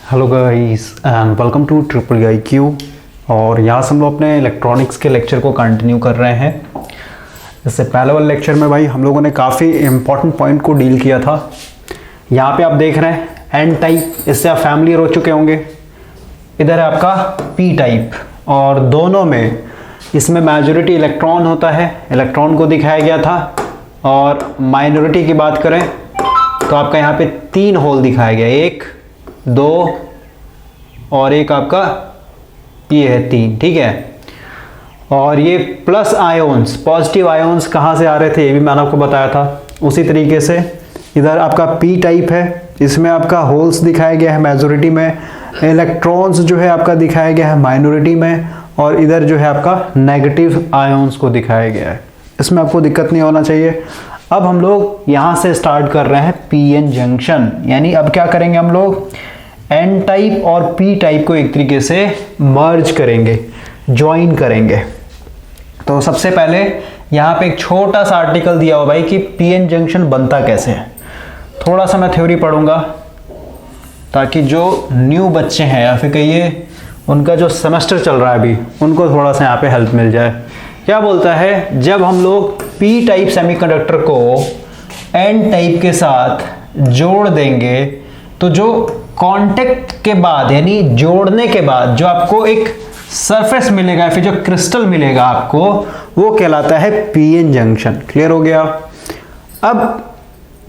Hello guys and welcome to triple IQ। और यहाँ से हम लोग अपने इलेक्ट्रॉनिक्स के लेक्चर को कंटिन्यू कर रहे हैं। इससे पहले वाले लेक्चर में भाई हम लोगों ने काफ़ी इंपॉर्टेंट पॉइंट को डील किया था। यहाँ पे आप देख रहे हैं एन टाइप, इससे आप फैमिलियर हो चुके होंगे। इधर है आपका पी टाइप, और दोनों में इसमें मेजॉरिटी इलेक्ट्रॉन होता है, इलेक्ट्रॉन को दिखाया गया था। और माइनॉरिटी की बात करें तो आपका यहाँ पे 3 होल दिखाया गया, 1 2 और एक आपका ये है 3, ठीक है। और ये प्लस आयोन्स, पॉजिटिव आयोन्स कहाँ से आ रहे थे ये भी मैंने आपको बताया था। उसी तरीके से इधर आपका पी टाइप है, इसमें आपका होल्स दिखाया गया है मेजॉरिटी में, इलेक्ट्रॉन्स जो है आपका दिखाया गया है माइनॉरिटी में, और इधर जो है आपका नेगेटिव आयोन्स को दिखाया गया है। इसमें आपको दिक्कत नहीं होना चाहिए। अब हम लोग यहाँ से स्टार्ट कर रहे हैं पीएन जंक्शन, यानी अब क्या करेंगे हम लोग एन टाइप और पी टाइप को एक तरीके से मर्ज करेंगे, ज्वाइन करेंगे। तो सबसे पहले यहाँ पे एक छोटा सा आर्टिकल दिया हुआ भाई कि पीएन जंक्शन बनता कैसे है। थोड़ा सा मैं थ्योरी पढ़ूंगा ताकि जो न्यू बच्चे हैं या फिर कहिए उनका जो सेमेस्टर चल रहा है अभी, उनको थोड़ा सा यहाँ पे हेल्प मिल जाए। क्या बोलता है, जब हम लोग पी टाइप सेमीकंडक्टर को एन टाइप के साथ जोड़ देंगे तो जो कांटेक्ट के बाद यानी जोड़ने के बाद जो आपको एक सरफेस मिलेगा, फिर जो क्रिस्टल मिलेगा आपको, वो कहलाता है पीएन जंक्शन। क्लियर हो गया। अब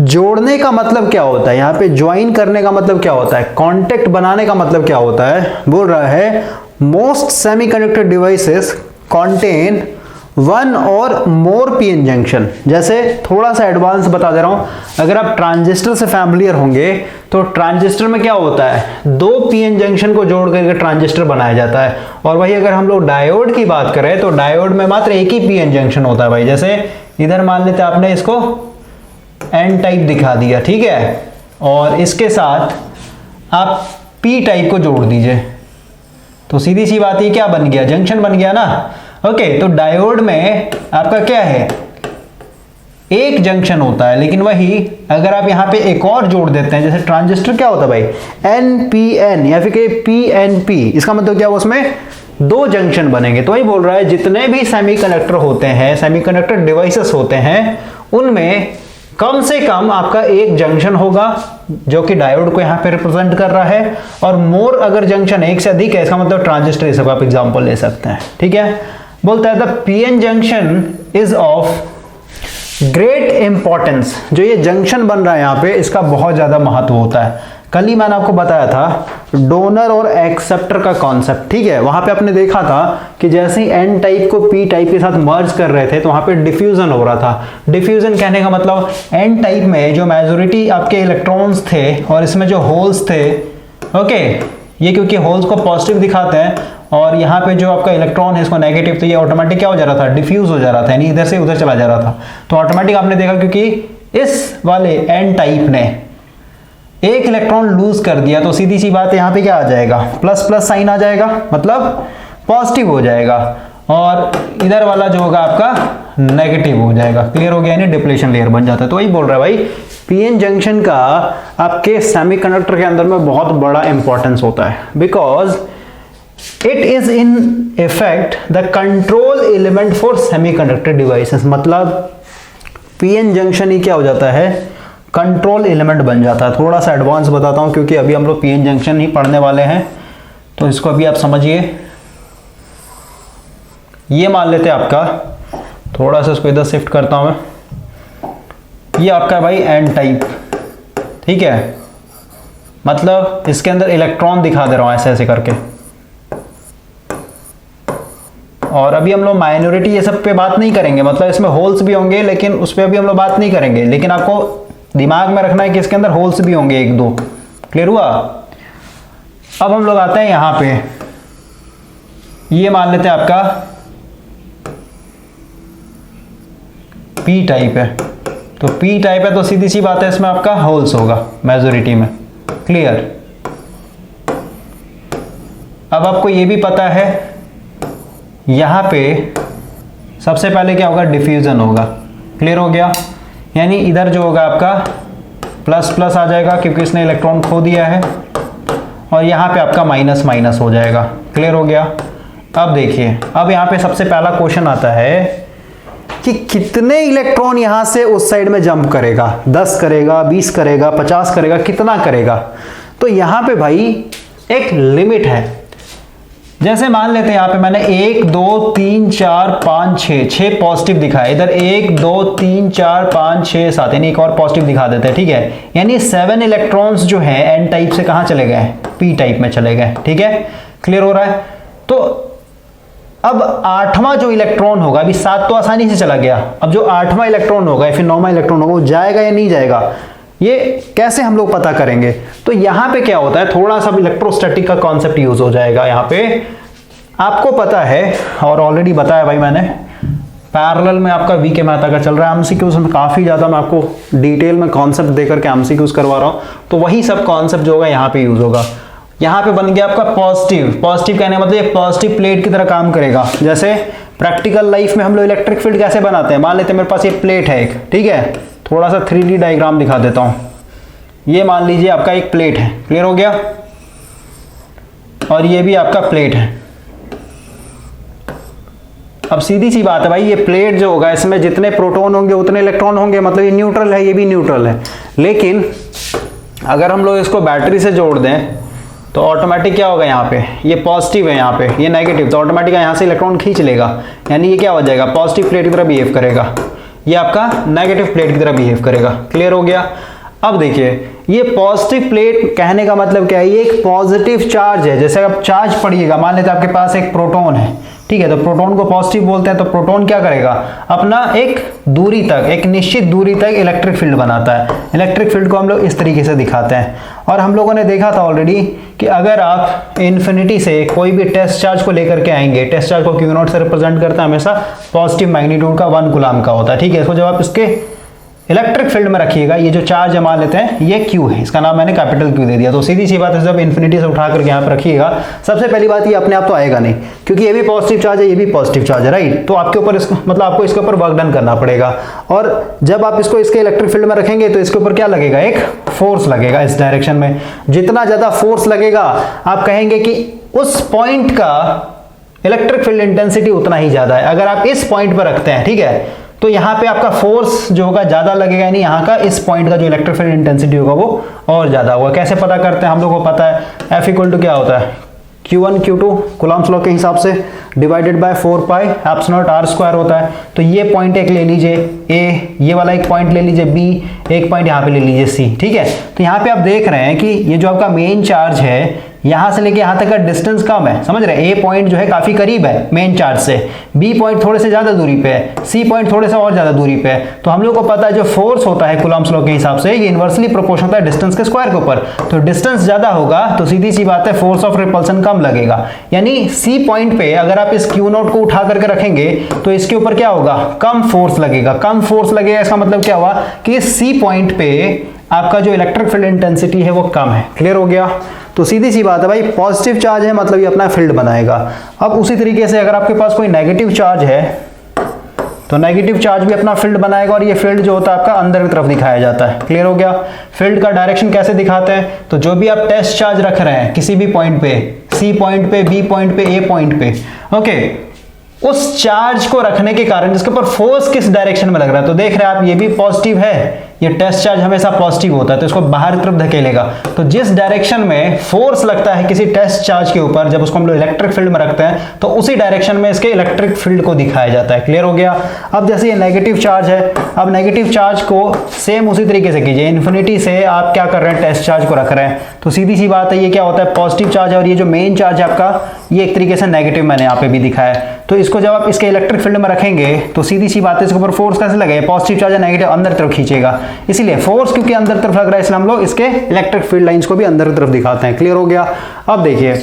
जोड़ने का मतलब क्या होता है, यहाँ पे ज्वाइन करने का मतलब क्या होता है, कांटेक्ट बनाने का मतलब क्या होता है। बोल रहा है मोस्ट सेमीकंडक्टर डिवाइसेस कंटेन 1 और मोर पीएन जंक्शन। जैसे थोड़ा सा एडवांस बता दे रहा हूं, अगर आप ट्रांजिस्टर से फैमिलियर होंगे तो ट्रांजिस्टर में क्या होता है, 2 पीएन जंक्शन को जोड़ करके ट्रांजिस्टर बनाया जाता है। और वही अगर हम लोग डायोड की बात करें तो डायोड में मात्र एक ही पीएन जंक्शन होता है भाई। जैसे इधर मान लेते आपने इसको एन टाइप दिखा दिया, ठीक है, और इसके साथ आप पी टाइप को जोड़ दीजिए तो सीधी सी बात, ये क्या बन गया, जंक्शन बन गया ना। ओके, तो डायोड में आपका क्या है, एक जंक्शन होता है, लेकिन वही अगर आप यहां पे एक और जोड़ देते हैं, जैसे ट्रांजिस्टर क्या होता है भाई, NPN या फिर PNP, इसका मतलब क्या हुआ, उसमें 2 जंक्शन बनेंगे। तो वही बोल रहा है जितने भी सेमीकंडक्टर होते हैं, सेमीकंडक्टर डिवाइसेस होते हैं, उनमें कम से कम आपका एक जंक्शन होगा जो कि डायोड को यहां पे रिप्रेजेंट कर रहा है, और मोर अगर जंक्शन एक से अधिक है, इसका मतलब ट्रांजिस्टर, इस आप एग्जांपल ले सकते हैं, ठीक है। बोलता है the PN junction is of great importance. जो ये जंक्शन बन रहा है यहाँ पे, इसका बहुत ज्यादा महत्व होता है। कल ही मैंने आपको बताया था डोनर और एक्सेप्टर का कॉन्सेप्ट, ठीक है। वहां पे आपने देखा था कि जैसे ही एन टाइप को पी टाइप के साथ मर्ज कर रहे थे तो वहां पे डिफ्यूजन हो रहा था। डिफ्यूजन कहने का मतलब एन टाइप में जो मेजॉरिटी आपके इलेक्ट्रॉन्स थे और इसमें जो होल्स थे, ओके, ये क्योंकि होल्स को पॉजिटिव दिखाते हैं और यहाँ पे जो आपका इलेक्ट्रॉन है इसको नेगेटिव, तो ये ऑटोमेटिक क्या हो जा रहा था, डिफ्यूज हो जा रहा था, यानी इधर से उधर चला जा रहा था। तो ऑटोमेटिक आपने देखा क्योंकि इस वाले एन टाइप ने एक इलेक्ट्रॉन लूज कर दिया तो सीधी सी बात है यहाँ पे क्या आ जाएगा, प्लस प्लस साइन आ जाएगा, मतलब पॉजिटिव हो जाएगा, और इधर वाला जो होगा आपका नेगेटिव हो जाएगा। क्लियर हो गया, यानी डिप्लेशन लेयर बन जाता है। तो वही बोल रहा है भाई पीएन जंक्शन का आपके सेमीकंडक्टर के अंदर में बहुत बड़ा इंपॉर्टेंस होता है, because it is in effect the control element for semiconductor devices. मतलब पीएन जंक्शन ही क्या हो जाता है, कंट्रोल एलिमेंट बन जाता है। थोड़ा सा एडवांस बताता हूं क्योंकि अभी हम लोग पीएन जंक्शन ही पढ़ने वाले हैं, तो इसको अभी आप समझिए। ये मान लेते हैं आपका, थोड़ा सा इसको इधर शिफ्ट करता हूं मैं, ये आपका भाई एन टाइप, ठीक है, मतलब इसके अंदर इलेक्ट्रॉन दिखा दे रहा हूं ऐसे ऐसे करके। और अभी हम लोग माइनॉरिटी ये सब पे बात नहीं करेंगे, मतलब इसमें होल्स भी होंगे लेकिन उस पर अभी हम लोग बात नहीं करेंगे, लेकिन आपको दिमाग में रखना है कि इसके अंदर होल्स भी होंगे 1-2। क्लियर हुआ। अब हम लोग आते हैं यहां पे, ये मान लेते हैं आपका पी टाइप है, तो पी टाइप है तो सीधी सी बात है इसमें आपका होल्स होगा मेजॉरिटी में। क्लियर। अब आपको ये भी पता है यहां पे सबसे पहले क्या होगा, डिफ्यूजन होगा। क्लियर हो गया, यानी इधर जो होगा आपका प्लस प्लस आ जाएगा क्योंकि इसने इलेक्ट्रॉन खो दिया है, और यहाँ पे आपका माइनस माइनस हो जाएगा। क्लियर हो गया। अब देखिए, अब यहाँ पे सबसे पहला क्वेश्चन आता है कि कितने इलेक्ट्रॉन यहां से उस साइड में जंप करेगा, 10 करेगा, 20 करेगा, 50 करेगा, कितना करेगा। तो यहां पे भाई एक लिमिट है। जैसे मान लेते हैं यहां पे मैंने 1 2 3 4 5 6 पॉजिटिव दिखाया, इधर 1 2 3 4 5 6 7, यानी एक और पॉजिटिव दिखा देते हैं। ठीक है, यानी 7 इलेक्ट्रॉन्स जो है एन टाइप से कहां चले गए, पी टाइप में चले गए। ठीक है, क्लियर हो रहा है। तो अब 8वां जो इलेक्ट्रॉन होगा, अभी 7 तो आसानी से चला गया, अब जो 8वां इलेक्ट्रॉन होगा या फिर 9वां इलेक्ट्रॉन होगा वो जाएगा या नहीं जाएगा, ये कैसे हम लोग पता करेंगे। तो यहां पे क्या होता है, थोड़ा सा इलेक्ट्रोस्टैटिक का कॉन्सेप्ट यूज हो जाएगा। यहां पे आपको पता है और ऑलरेडी बताया भाई मैंने, पैरेलल में आपका वी के मेहता का चल रहा है। एमसीक्यूज में काफी ज्यादा मैं आपको डिटेल में कॉन्सेप्ट देकर के एमसीक्यूज करवा रहा हूं, तो वही सब कॉन्सेप्ट जो होगा यहाँ पे यूज होगा। यहाँ पे बन गया आपका पॉजिटिव। पॉजिटिव कहने मतलब ये पॉजिटिव प्लेट की तरह काम करेगा। जैसे प्रैक्टिकल लाइफ में हम लोग इलेक्ट्रिक फील्ड कैसे बनाते हैं, मान लेते हैं मेरे पास ये प्लेट है एक, ठीक है, थोड़ा सा 3D डायग्राम दिखा देता हूं। ये मान लीजिए आपका एक प्लेट है, क्लियर हो गया, और ये भी आपका प्लेट है। अब सीधी सी बात है भाई, ये प्लेट जो होगा इसमें जितने प्रोटॉन होंगे उतने इलेक्ट्रॉन होंगे, मतलब ये न्यूट्रल है, ये भी न्यूट्रल है। लेकिन अगर हम लोग इसको बैटरी से जोड़ दें तो ऑटोमेटिक क्या होगा, यहाँ पे ये पॉजिटिव है, यहाँ पे ये नेगेटिव, तो ऑटोमेटिक यहाँ से इलेक्ट्रॉन खींच लेगा, यानी ये क्या हो जाएगा, पॉजिटिव प्लेट की तरह बिहेव करेगा, ये आपका नेगेटिव प्लेट की तरह बिहेव करेगा। क्लियर हो गया। अब देखिए, ये पॉजिटिव प्लेट कहने का मतलब क्या है, ये एक पॉजिटिव चार्ज है। जैसे आप चार्ज पढ़िएगा, मान लेते हैं आपके पास एक प्रोटॉन है, ठीक है, तो प्रोटॉन को पॉजिटिव बोलते हैं। तो प्रोटॉन क्या करेगा, अपना एक दूरी तक, एक निश्चित दूरी तक इलेक्ट्रिक फील्ड बनाता है। इलेक्ट्रिक फील्ड को हम लोग इस तरीके से दिखाते हैं। और हम लोगों ने देखा था ऑलरेडी कि अगर आप इन्फिनिटी से कोई भी टेस्ट चार्ज को लेकर के आएंगे, टेस्ट चार्ज को Q0 से रिप्रेजेंट करता है हमेशा पॉजिटिव मैग्नीट्यूड का 1 कूलम का होता है। ठीक है, इसको जब आप इसके इलेक्ट्रिक फील्ड में रखिएगा, ये जो चार्ज मान लेते हैं ये Q है, इसका नाम मैंने कैपिटल Q दे दिया। तो सीधी सी बात है, जब इन्फिनिटी से उठा करके यहाँ पर रखिएगा, सबसे पहली बात ये अपने आप तो आएगा नहीं, क्योंकि ये भी पॉजिटिव चार्ज है, ये भी पॉजिटिव चार्ज है, राइट। तो आपके ऊपर इसको मतलब आपको इसके ऊपर वर्क डन करना पड़ेगा। और जब आप इसको इसके इलेक्ट्रिक फील्ड में रखेंगे तो इसके ऊपर क्या लगेगा, एक फोर्स लगेगा इस डायरेक्शन में। जितना ज्यादा फोर्स लगेगा, आप कहेंगे कि उस पॉइंट का इलेक्ट्रिक फील्ड इंटेंसिटी उतना ही ज्यादा है। अगर आप इस पॉइंट पर रखते हैं, ठीक है, तो यहाँ पे आपका फोर्स जो होगा ज्यादा लगेगा, यानी यहाँ का इस पॉइंट का जो इलेक्ट्रिक फील्ड इंटेंसिटी होगा वो और ज्यादा होगा। कैसे पता करते हैं, हम लोगों को पता है F इक्वल टू क्या होता है, Q1 Q2 कूलम्स लॉ के हिसाब से divided by 4 pi epsilon not R square होता है। तो ये पॉइंट एक ले लीजिए A, ये वाला एक पॉइंट ले लीजिए B, एक पॉइंट यहाँ पे ले लीजिए C, ठीक है। तो यहाँ पे आप देख रहे हैं कि ये जो आपका मेन चार्ज है, यहां से लेके यहां तक का डिस्टेंस कम है, समझ रहे हैं। A पॉइंट जो है काफी करीब है मेन चार्ज से, B पॉइंट थोड़े से ज्यादा दूरी पे है, C पॉइंट थोड़े से और ज्यादा दूरी पे है। तो हम लोग को पता है जो फोर्स होता है कूलम्स लॉ के हिसाब से, ये इनवर्सली प्रोपोर्शनल होता है डिस्टेंस के स्क्वायर के ऊपर। तो डिस्टेंस ज्यादा होगा तो सीधी सी बात है फोर्स ऑफ रिपल्सन कम लगेगा। यानी C पॉइंट पे अगर आप इस Q0 को उठा करके रखेंगे तो इसके ऊपर क्या होगा, कम फोर्स लगेगा। कम फोर्स लगेगा इसका मतलब क्या हुआ कि C पॉइंट पे आपका जो इलेक्ट्रिक फील्ड इंटेंसिटी है वो कम है। क्लियर हो गया। तो सीधी सी बात है भाई, पॉजिटिव चार्ज है मतलब ये अपना फील्ड बनाएगा। अब उसी तरीके से अगर आपके पास कोई नेगेटिव चार्ज है तो नेगेटिव चार्ज भी अपना फील्ड बनाएगा, और ये फील्ड जो होता है आपका अंदर की तरफ दिखाया जाता है। क्लियर हो गया। फील्ड का डायरेक्शन कैसे दिखाते हैं, तो जो भी आप टेस्ट चार्ज रख रहे हैं किसी भी पॉइंट पे, C पॉइंट पे, B पॉइंट पे, A पॉइंट पे, ओके, उस चार्ज को रखने के कारण जिसके ऊपर फोर्स किस डायरेक्शन में लग रहा है, तो देख रहे हैं आप ये भी पॉजिटिव है, ये टेस्ट चार्ज हमेशा पॉजिटिव होता है तो इसको बाहर की तरफ धकेलेगा। तो जिस डायरेक्शन में फोर्स लगता है किसी टेस्ट चार्ज के ऊपर, जब उसको हम लोग इलेक्ट्रिक फील्ड में रखते हैं तो उसी डायरेक्शन में इसके इलेक्ट्रिक फील्ड को दिखाया जाता है। क्लियर हो गया। अब जैसे ये नेगेटिव चार्ज है, अब नेगेटिव चार्ज को सेम उसी तरीके से कीजिए, इन्फिनिटी से आप क्या कर रहे हैं, टेस्ट चार्ज को रख रहे हैं, तो सीधी सी बात है ये क्या होता है, पॉजिटिव चार्ज है, और ये जो मेन चार्ज है आपका ये एक तरीके से नेगेटिव मैंने यहाँ पे भी दिखाया है। तो इसको जब आप इसके इलेक्ट्रिक फील्ड में रखेंगे तो सीधी सी बात है इसके ऊपर फोर्स कैसे लगेगा, पॉजिटिव चार्ज है, नेगेटिव अंदर तरफ खींचेगा, इसलिए फोर्स क्योंकि अंदर तरफ लग रहा है इसलिए हम लोग इसके इलेक्ट्रिक फील्ड लाइंस को भी अंदर तरफ दिखाते हैं। क्लियर हो गया। अब देखिए,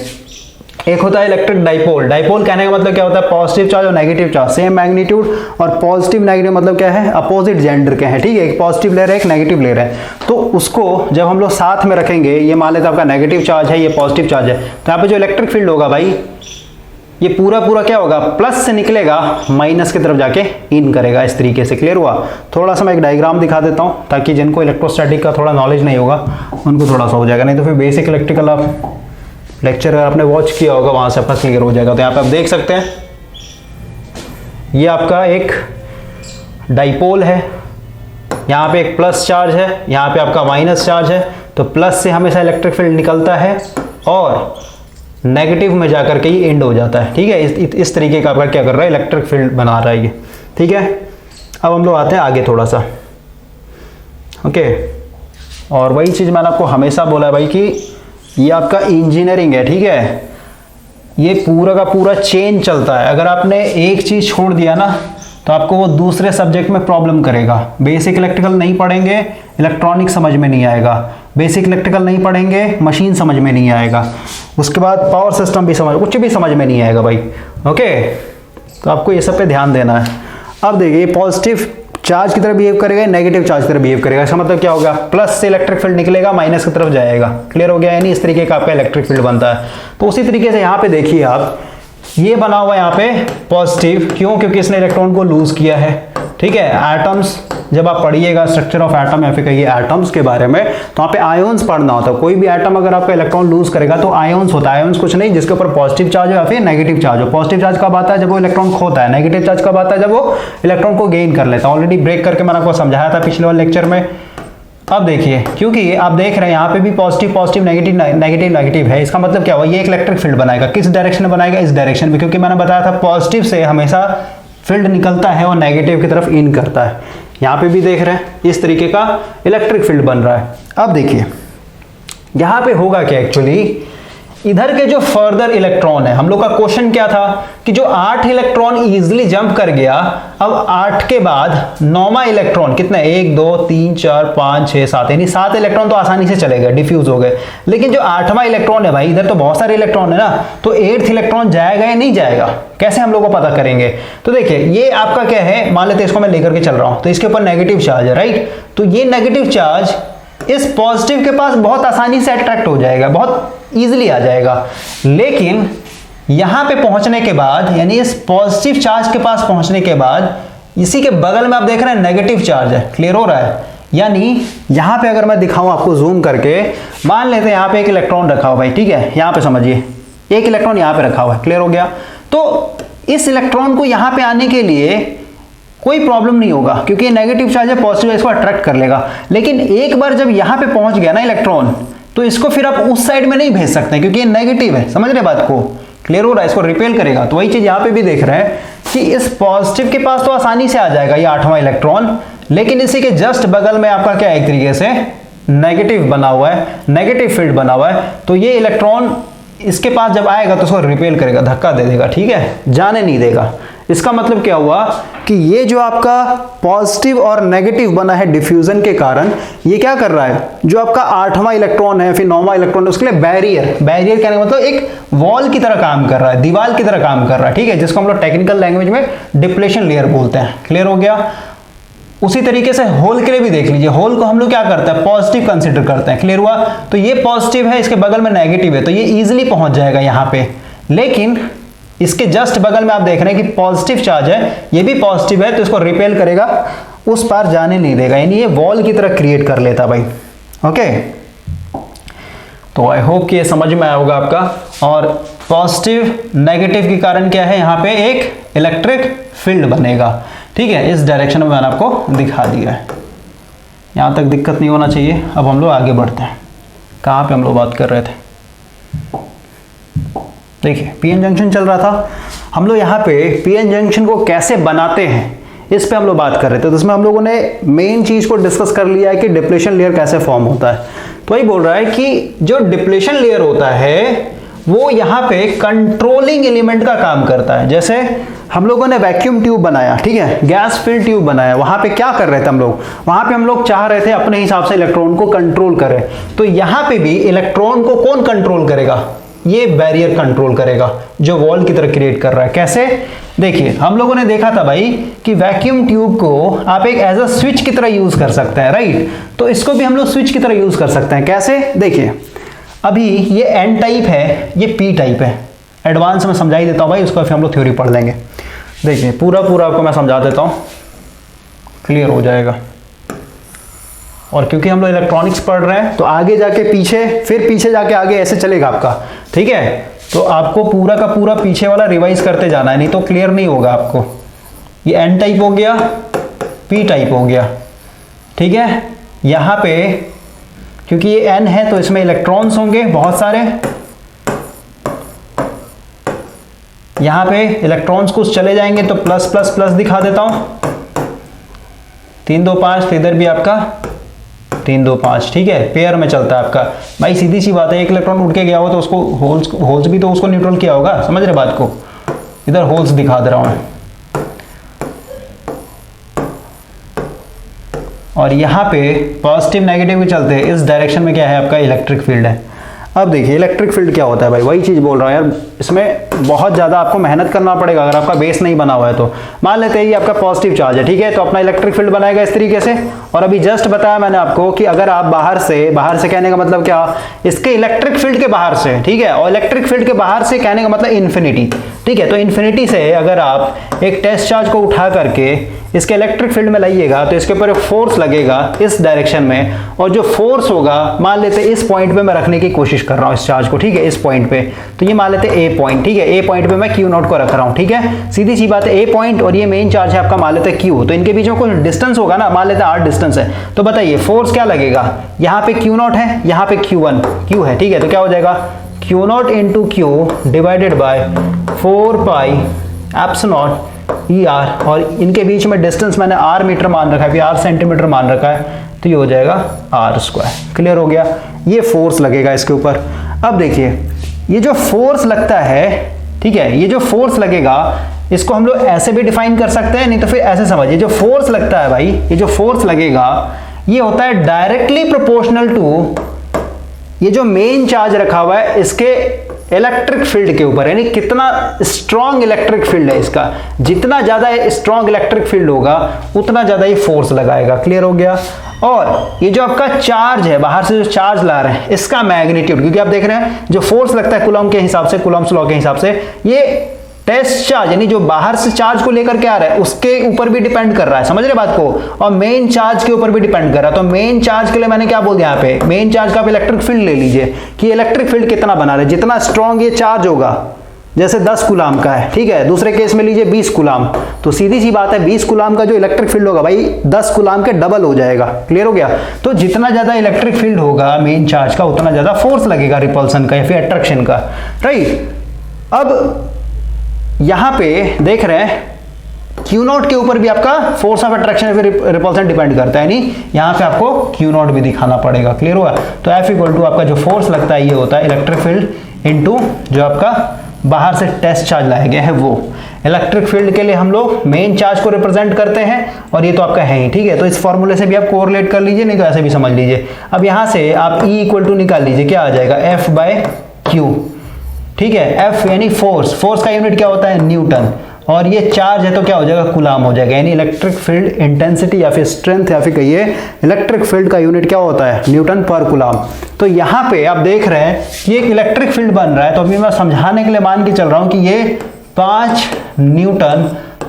एक होता है इलेक्ट्रिक डाइपोल। डाइपोल कहने का मतलब क्या होता है, पॉजिटिव चार्ज और नेगेटिव चार्ज सेम मैग्नीट्यूड, और पॉजिटिव नेगेटिव मतलब क्या है, अपोजिट जेंडर के हैं, ठीक है, एक पॉजिटिव ले रहे हैं एक नेगेटिव ले रहे हैं। तो उसको जब हम लोग साथ में रखेंगे, ये मान लेते हैं आपका नेगेटिव चार्ज है, ये पॉजिटिव चार्ज है, तो यहाँ पे जो इलेक्ट्रिक फील्ड होगा भाई ये पूरा पूरा क्या होगा, प्लस से निकलेगा माइनस की तरफ जाके इन करेगा, इस तरीके से। क्लियर हुआ? थोड़ा सा मैं एक डायग्राम दिखा देता हूँ ताकि जिनको इलेक्ट्रोस्टैटिक का थोड़ा नॉलेज नहीं होगा उनको थोड़ा सा हो जाएगा, नहीं तो फिर बेसिक इलेक्ट्रिकल आप लेक्चर अगर आपने वॉच किया होगा वहाँ से आपका क्लियर हो जाएगा। तो यहाँ पे आप देख सकते हैं ये आपका एक डाइपोल है, यहाँ पे एक प्लस चार्ज है, यहाँ पे आपका माइनस चार्ज है। तो प्लस से हमेशा इलेक्ट्रिक फील्ड निकलता है और नेगेटिव में जाकर के ये एंड हो जाता है। ठीक है, इस तरीके का आपका क्या कर रहा है, इलेक्ट्रिक फील्ड बना रहा है ये। ठीक है, अब हम लोग आते हैं आगे थोड़ा सा। ओके, और वही चीज़ मैंने आपको हमेशा बोला है भाई कि ये आपका इंजीनियरिंग है। ठीक है, ये पूरा का पूरा चेन चलता है। अगर आपने एक चीज़ छोड़ दिया ना तो आपको वो दूसरे सब्जेक्ट में प्रॉब्लम करेगा। बेसिक इलेक्ट्रिकल नहीं पढ़ेंगे, इलेक्ट्रॉनिक समझ में नहीं आएगा। बेसिक इलेक्ट्रिकल नहीं पढ़ेंगे, मशीन समझ में नहीं आएगा। उसके बाद पावर सिस्टम भी कुछ भी समझ में नहीं आएगा भाई। ओके, तो आपको ये सब पे ध्यान देना है। अब देखिए, पॉजिटिव चार्ज की तरफ बिहेव करेगा, नेगेटिव चार्ज की तरफ बिहेव करेगा। इसका मतलब क्या होगा, प्लस से इलेक्ट्रिक फील्ड निकलेगा, माइनस की तरफ जाएगा। क्लियर हो गया? यानी इस तरीके का आपका इलेक्ट्रिक फील्ड बनता है। तो उसी तरीके से यहाँ पे देखिए आप, ये बना हुआ है यहाँ पे पॉजिटिव, क्यों? क्योंकि इसने इलेक्ट्रॉन को लूज किया है। ठीक है, एटम्स जब आप पढ़िएगा स्ट्रक्चर ऑफ एटम या फिर कहिए एटम्स के बारे में, तो वहाँ पे आयोन्स पढ़ना होता है। कोई भी एटम अगर आपका इलेक्ट्रॉन लूज करेगा तो आयोन्स होता है। आयोन्स कुछ नहीं जिसके ऊपर पॉजिटिव चार्ज हो या फिर नेगेटिव चार्ज हो। पॉजिटिव चार्ज कब आता है, जब वो इलेक्ट्रॉन खोता है। नेगेटिव चार्ज कब आता है, जब वो इलेक्ट्रॉन को गेन कर लेता है। ऑलरेडी ब्रेक करके मैंने आपको समझाया था पिछले वाले लेक्चर में। अब देखिए, क्योंकि आप देख रहे हैं यहाँ पे भी positive positive negative negative negative है, इसका मतलब क्या हुआ, ये एक इलेक्ट्रिक फील्ड बनाएगा। किस डायरेक्शन में बनाएगा, इस डायरेक्शन में, क्योंकि मैंने बताया था पॉजिटिव से हमेशा फील्ड निकलता है और नेगेटिव की तरफ इन करता है। यहाँ पे भी देख रहे हैं इस तरीके का इलेक्ट्रिक फील्ड बन रहा है। अब देखिए यहाँ पे होगा क्या, एक्चुअली इधर के जो फर्दर इलेक्ट्रॉन है, हम लोग का क्वेश्चन क्या था कि जो 8 इलेक्ट्रॉन इजीली जंप कर गया, अब 8 के बाद 9वां इलेक्ट्रॉन कितने, 1 2 3 4 5 6 7, यानी 7 इलेक्ट्रॉन तो आसानी से चले गए, डिफ्यूज हो गए। लेकिन जो 8वां इलेक्ट्रॉन है भाई, इधर तो बहुत सारे इलेक्ट्रॉन है ना, तो 8th इलेक्ट्रॉन जाएगा या नहीं जाएगा, कैसे हम लोग को पता करेंगे? तो देखिए ये आपका क्या है, मान लेते हैं इसको मैं लेकर के चल रहा हूं, तो इसके ऊपर नेगेटिव चार्ज है, राइट। तो ये नेगेटिव चार्ज इस पॉजिटिव के पास बहुत आसानी से अट्रैक्ट हो जाएगा, बहुत इजीली आ जाएगा। लेकिन यहां पे पहुंचने के बाद, यानी इस पॉजिटिव चार्ज के पास पहुंचने के बाद, इसी के बगल में आप देख रहे हैं नेगेटिव चार्ज है। क्लियर हो रहा है? यानी यहां पे अगर मैं दिखाऊं आपको जूम करके, मान लेते हैं यहां पे एक इलेक्ट्रॉन रखा हुआ भाई। ठीक है, यहां पे समझिए एक इलेक्ट्रॉन यहां पे रखा हुआ है। क्लियर हो गया? तो इस इलेक्ट्रॉन को यहां पे आने के लिए कोई प्रॉब्लम नहीं होगा, क्योंकि ये नेगेटिव चार्ज है, पॉजिटिव इसको अट्रैक्ट कर लेगा। लेकिन एक बार जब यहां पे पहुंच गया ना इलेक्ट्रॉन, तो इसको फिर आप उस साइड में नहीं भेज सकते, क्योंकि ये नेगेटिव है। समझ रहे बात को? क्लियर हो रहा है? इसको रिपेल करेगा। तो वही चीज यहां पे भी देख रहे हैं कि इस पॉजिटिव के पास तो आसानी से आ जाएगा ये 8वां इलेक्ट्रॉन, लेकिन इसी के जस्ट बगल में आपका क्या एक तरीके से नेगेटिव बना हुआ है, नेगेटिव फील्ड बना हुआ है। तो ये इलेक्ट्रॉन इसके पास जब आएगा तो उसको रिपेल करेगा, धक्का दे देगा। ठीक है, जाने नहीं देगा। इसका मतलब क्या हुआ कि ये जो आपका पॉजिटिव और नेगेटिव बना है डिफ्यूजन के कारण, ये क्या कर रहा है, जो आपका 8वां इलेक्ट्रॉन है फिर 9वां इलेक्ट्रॉन है, उसके लिए बैरियर कहने का मतलब एक वॉल की तरह काम कर रहा है, दीवार की तरह काम कर रहा है। ठीक है, जिसको हम लोग टेक्निकल लैंग्वेज में डिप्लेशन लेयर बोलते हैं। क्लियर हो गया? उसी तरीके से होल के लिए भी देख लीजिए, होल को हम लोग क्या करते हैं, पॉजिटिव कंसीडर करते हैं। क्लियर हुआ? तो ये पॉजिटिव है, इसके बगल में नेगेटिव है, तो ये इजीली पहुंच जाएगा यहां पे। लेकिन इसके जस्ट बगल में आप देख रहे हैं कि पॉजिटिव चार्ज है, ये भी पॉजिटिव है, तो इसको रिपेल करेगा, उस पार जाने नहीं देगा, यानी ये वॉल की तरह क्रिएट कर लेता भाई। ओके, तो आई होप कि ये समझ में आया होगा आपका। और पॉजिटिव नेगेटिव के कारण क्या है, यहाँ पे एक इलेक्ट्रिक फील्ड बनेगा। ठीक है, इस डायरेक्शन में मैंने आपको दिखा दिया है, यहां तक दिक्कत नहीं होना चाहिए। अब हम लोग आगे बढ़ते हैं, कहां पे हम लोग बात कर रहे थे, देखिए पीएन जंक्शन चल रहा था। हम लोग यहाँ पे पीएन जंक्शन को कैसे बनाते हैं इस पे हम लोग बात कर रहे थे। तो इसमें हम लोगों ने मेन चीज को डिस्कस कर लिया है कि डिप्लेशन लेयर कैसे फॉर्म होता है। तो वही बोल रहा है कि जो डिप्लेशन लेयर होता है वो यहाँ पे कंट्रोलिंग एलिमेंट का काम करता है। जैसे हम लोगों ने वैक्यूम ट्यूब बनाया, ठीक है, गैस फिल्ड ट्यूब बनाया, वहां पे क्या कर रहे थे हम लोग, वहां पे हम लोग चाह रहे थे अपने हिसाब से इलेक्ट्रॉन को कंट्रोल करें। तो यहाँ पे भी इलेक्ट्रॉन को कौन कंट्रोल करेगा, ये बैरियर कंट्रोल करेगा, जो वॉल की तरह क्रिएट कर रहा है। कैसे? देखिए हम लोगों ने देखा था भाई कि वैक्यूम ट्यूब को आप एक एज अ स्विच की तरह यूज कर सकते हैं, राइट। तो इसको भी हम लोग स्विच की तरह यूज कर सकते हैं। कैसे? देखिए अभी ये एन टाइप है, ये पी टाइप है, एडवांस में समझा ही देता हूँ भाई, उसको फिर हम लोग थ्योरी पढ़ लेंगे। देखिए पूरा आपको मैं समझा देता हूँ, क्लियर हो जाएगा। और क्योंकि हम लोग इलेक्ट्रॉनिक्स पढ़ रहे हैं तो आगे जाके पीछे, फिर पीछे जाके आगे ऐसे चलेगा आपका, ठीक है। तो आपको पूरा का पूरा पीछे वाला रिवाइज करते जाना है, नहीं तो क्लियर नहीं होगा आपको। ये एन टाइप हो गया, पी टाइप हो गया, ठीक है। यहाँ पे क्योंकि ये एन है तो इसमें इलेक्ट्रॉन्स होंगे बहुत सारे, यहाँ पे इलेक्ट्रॉन्स कुछ चले जाएंगे तो प्लस प्लस प्लस दिखा देता हूँ, 3 2 5, इधर भी आपका 3 2 5, ठीक है, पेयर में चलता है आपका। भाई सीधी सी बात है, एक इलेक्ट्रॉन उड़ के गया हो तो उसको होल्स भी तो उसको न्यूट्रल किया होगा, समझ रहे बात को। इधर होल्स दिखा दे रहा हूं मैं, और यहाँ पे पॉजिटिव नेगेटिव भी चलते हैं। इस डायरेक्शन में क्या है आपका इलेक्ट्रिक फील्ड है। अब देखिए इलेक्ट्रिक फील्ड क्या होता है भाई, वही चीज़ बोल रहा हूँ यार, इसमें बहुत ज़्यादा आपको मेहनत करना पड़ेगा अगर आपका बेस नहीं बना हुआ है तो। मान लेते हैं ये आपका पॉजिटिव चार्ज है, ठीक है, तो अपना इलेक्ट्रिक फील्ड बनाएगा इस तरीके से। और अभी जस्ट बताया मैंने आपको कि अगर आप बाहर से कहने का मतलब क्या, इसके इलेक्ट्रिक फील्ड के बाहर से, ठीक है, और इलेक्ट्रिक फील्ड के बाहर से कहने का मतलब इन्फिनिटी, ठीक है। तो इन्फिनिटी से अगर आप एक टेस्ट चार्ज को उठा करके इसके इलेक्ट्रिक फील्ड में लाइएगा तो इसके ऊपर एक फोर्स लगेगा इस डायरेक्शन में, और जो फोर्स होगा मान लेते इस पॉइंट पे मैं रखने की कोशिश कर रहा हूं इस चार्ज को, ठीक है, इस पॉइंट पे, तो ये मान लेते ए पॉइंट, ठीक है, ए पॉइंट पे मैं क्यू नॉट को रख रहा हूं, ठीक है। सीधी सी बात है, ए पॉइंट और ये मेन चार्ज है आपका, मान लेते क्यू, तो इनके बीच में कुछ डिस्टेंस होगा ना, मान लेते आर डिस्टेंस है। तो बताइए फोर्स क्या लगेगा, यहाँ पे क्यू नॉट है, यहाँ पे क्यू है, ठीक है, तो क्या हो जाएगा Q not into Q divided by 4 pi epsilon E R, और इनके बीच में डिस्टेंस मैंने आर मीटर मान रखा है, फिर आर सेंटीमीटर मान रखा है, तो ये हो जाएगा आर स्क्वायर। क्लियर हो गया, ये फोर्स लगेगा इसके ऊपर। अब देखिए ये जो फोर्स लगता है, ठीक है, ये जो फोर्स लगेगा इसको हम लोग ऐसे भी डिफाइन कर सकते हैं, नहीं तो फिर ऐसे समझिए, जो फोर्स लगता है भाई, ये जो फोर्स लगेगा ये होता है डायरेक्टली प्रोपोर्शनल टू ये जो मेन चार्ज रखा हुआ है इसके इलेक्ट्रिक फील्ड के ऊपर, यानी कितना स्ट्रॉन्ग इलेक्ट्रिक फील्ड है इसका, जितना ज्यादा स्ट्रॉन्ग इलेक्ट्रिक फील्ड होगा उतना ज्यादा ये फोर्स लगाएगा। क्लियर हो गया। और ये जो आपका चार्ज है, बाहर से जो चार्ज ला रहे हैं इसका मैग्नीट्यूड, क्योंकि आप देख रहे हैं जो फोर्स लगता है कूलम के हिसाब से, कूलम्स लॉ के हिसाब से, ये टेस्ट चार्ज यानी जो बाहर से चार्ज को लेकर के आ रहा है उसके ऊपर भी डिपेंड कर रहा है, समझ रहे बात को, और मेन चार्ज के ऊपर भी डिपेंड कर रहा है। तो मेन चार्ज के लिए मैंने क्या बोल दिया यहाँ पे, मेन चार्ज का आप इलेक्ट्रिक फील्ड ले लीजिए कि इलेक्ट्रिक फील्ड कितना बना रहा है, जितना स्ट्रॉन्ग ये चार्ज होगा, जैसे 10 कूलाम का है, ठीक है, दूसरे केस में लीजिए 20 कूलाम, तो सीधी सी बात है 20 कूलाम का जो इलेक्ट्रिक फील्ड होगा भाई 10 कूलाम के डबल हो जाएगा। क्लियर हो गया। तो जितना ज्यादा इलेक्ट्रिक फील्ड होगा मेन चार्ज का उतना ज्यादा फोर्स लगेगा रिपल्सन का या फिर अट्रैक्शन का, राइट। अब यहां पे देख रहे हैं क्यू नॉट के ऊपर भी आपका फोर्स ऑफ अट्रैक्शन फिर रिपल्सन डिपेंड करता है, नहीं यहां पे आपको क्यू नॉट भी दिखाना पड़ेगा। क्लियर हुआ। तो F इक्वल टू आपका जो फोर्स लगता है ये होता है इलेक्ट्रिक फील्ड इनटू जो आपका बाहर से टेस्ट चार्ज लाया गया है वो। इलेक्ट्रिक फील्ड के लिए हम लोग मेन चार्ज को रिप्रेजेंट करते हैं और ये तो आपका है ही, ठीक है। तो इस फॉर्मूले से भी आप कोरिलेट कर लीजिए, नहीं तो ऐसे भी समझ लीजिए। अब यहां से आप E इक्वल टू निकाल लीजिए, क्या आ जाएगा F बाय Q, ठीक है। F यानी फोर्स, फोर्स का यूनिट क्या होता है न्यूटन, और ये चार्ज है तो क्या हो जाएगा कूलाम हो जाएगा, यानी इलेक्ट्रिक फील्ड इंटेंसिटी या फिर स्ट्रेंथ या फिर कहिए इलेक्ट्रिक फील्ड का यूनिट क्या होता है न्यूटन पर कूलाम। तो यहाँ पे आप देख रहे हैं कि एक इलेक्ट्रिक फील्ड बन रहा है, तो अभी मैं समझाने के लिए मान के चल रहा हूं कि ये 5 न्यूटन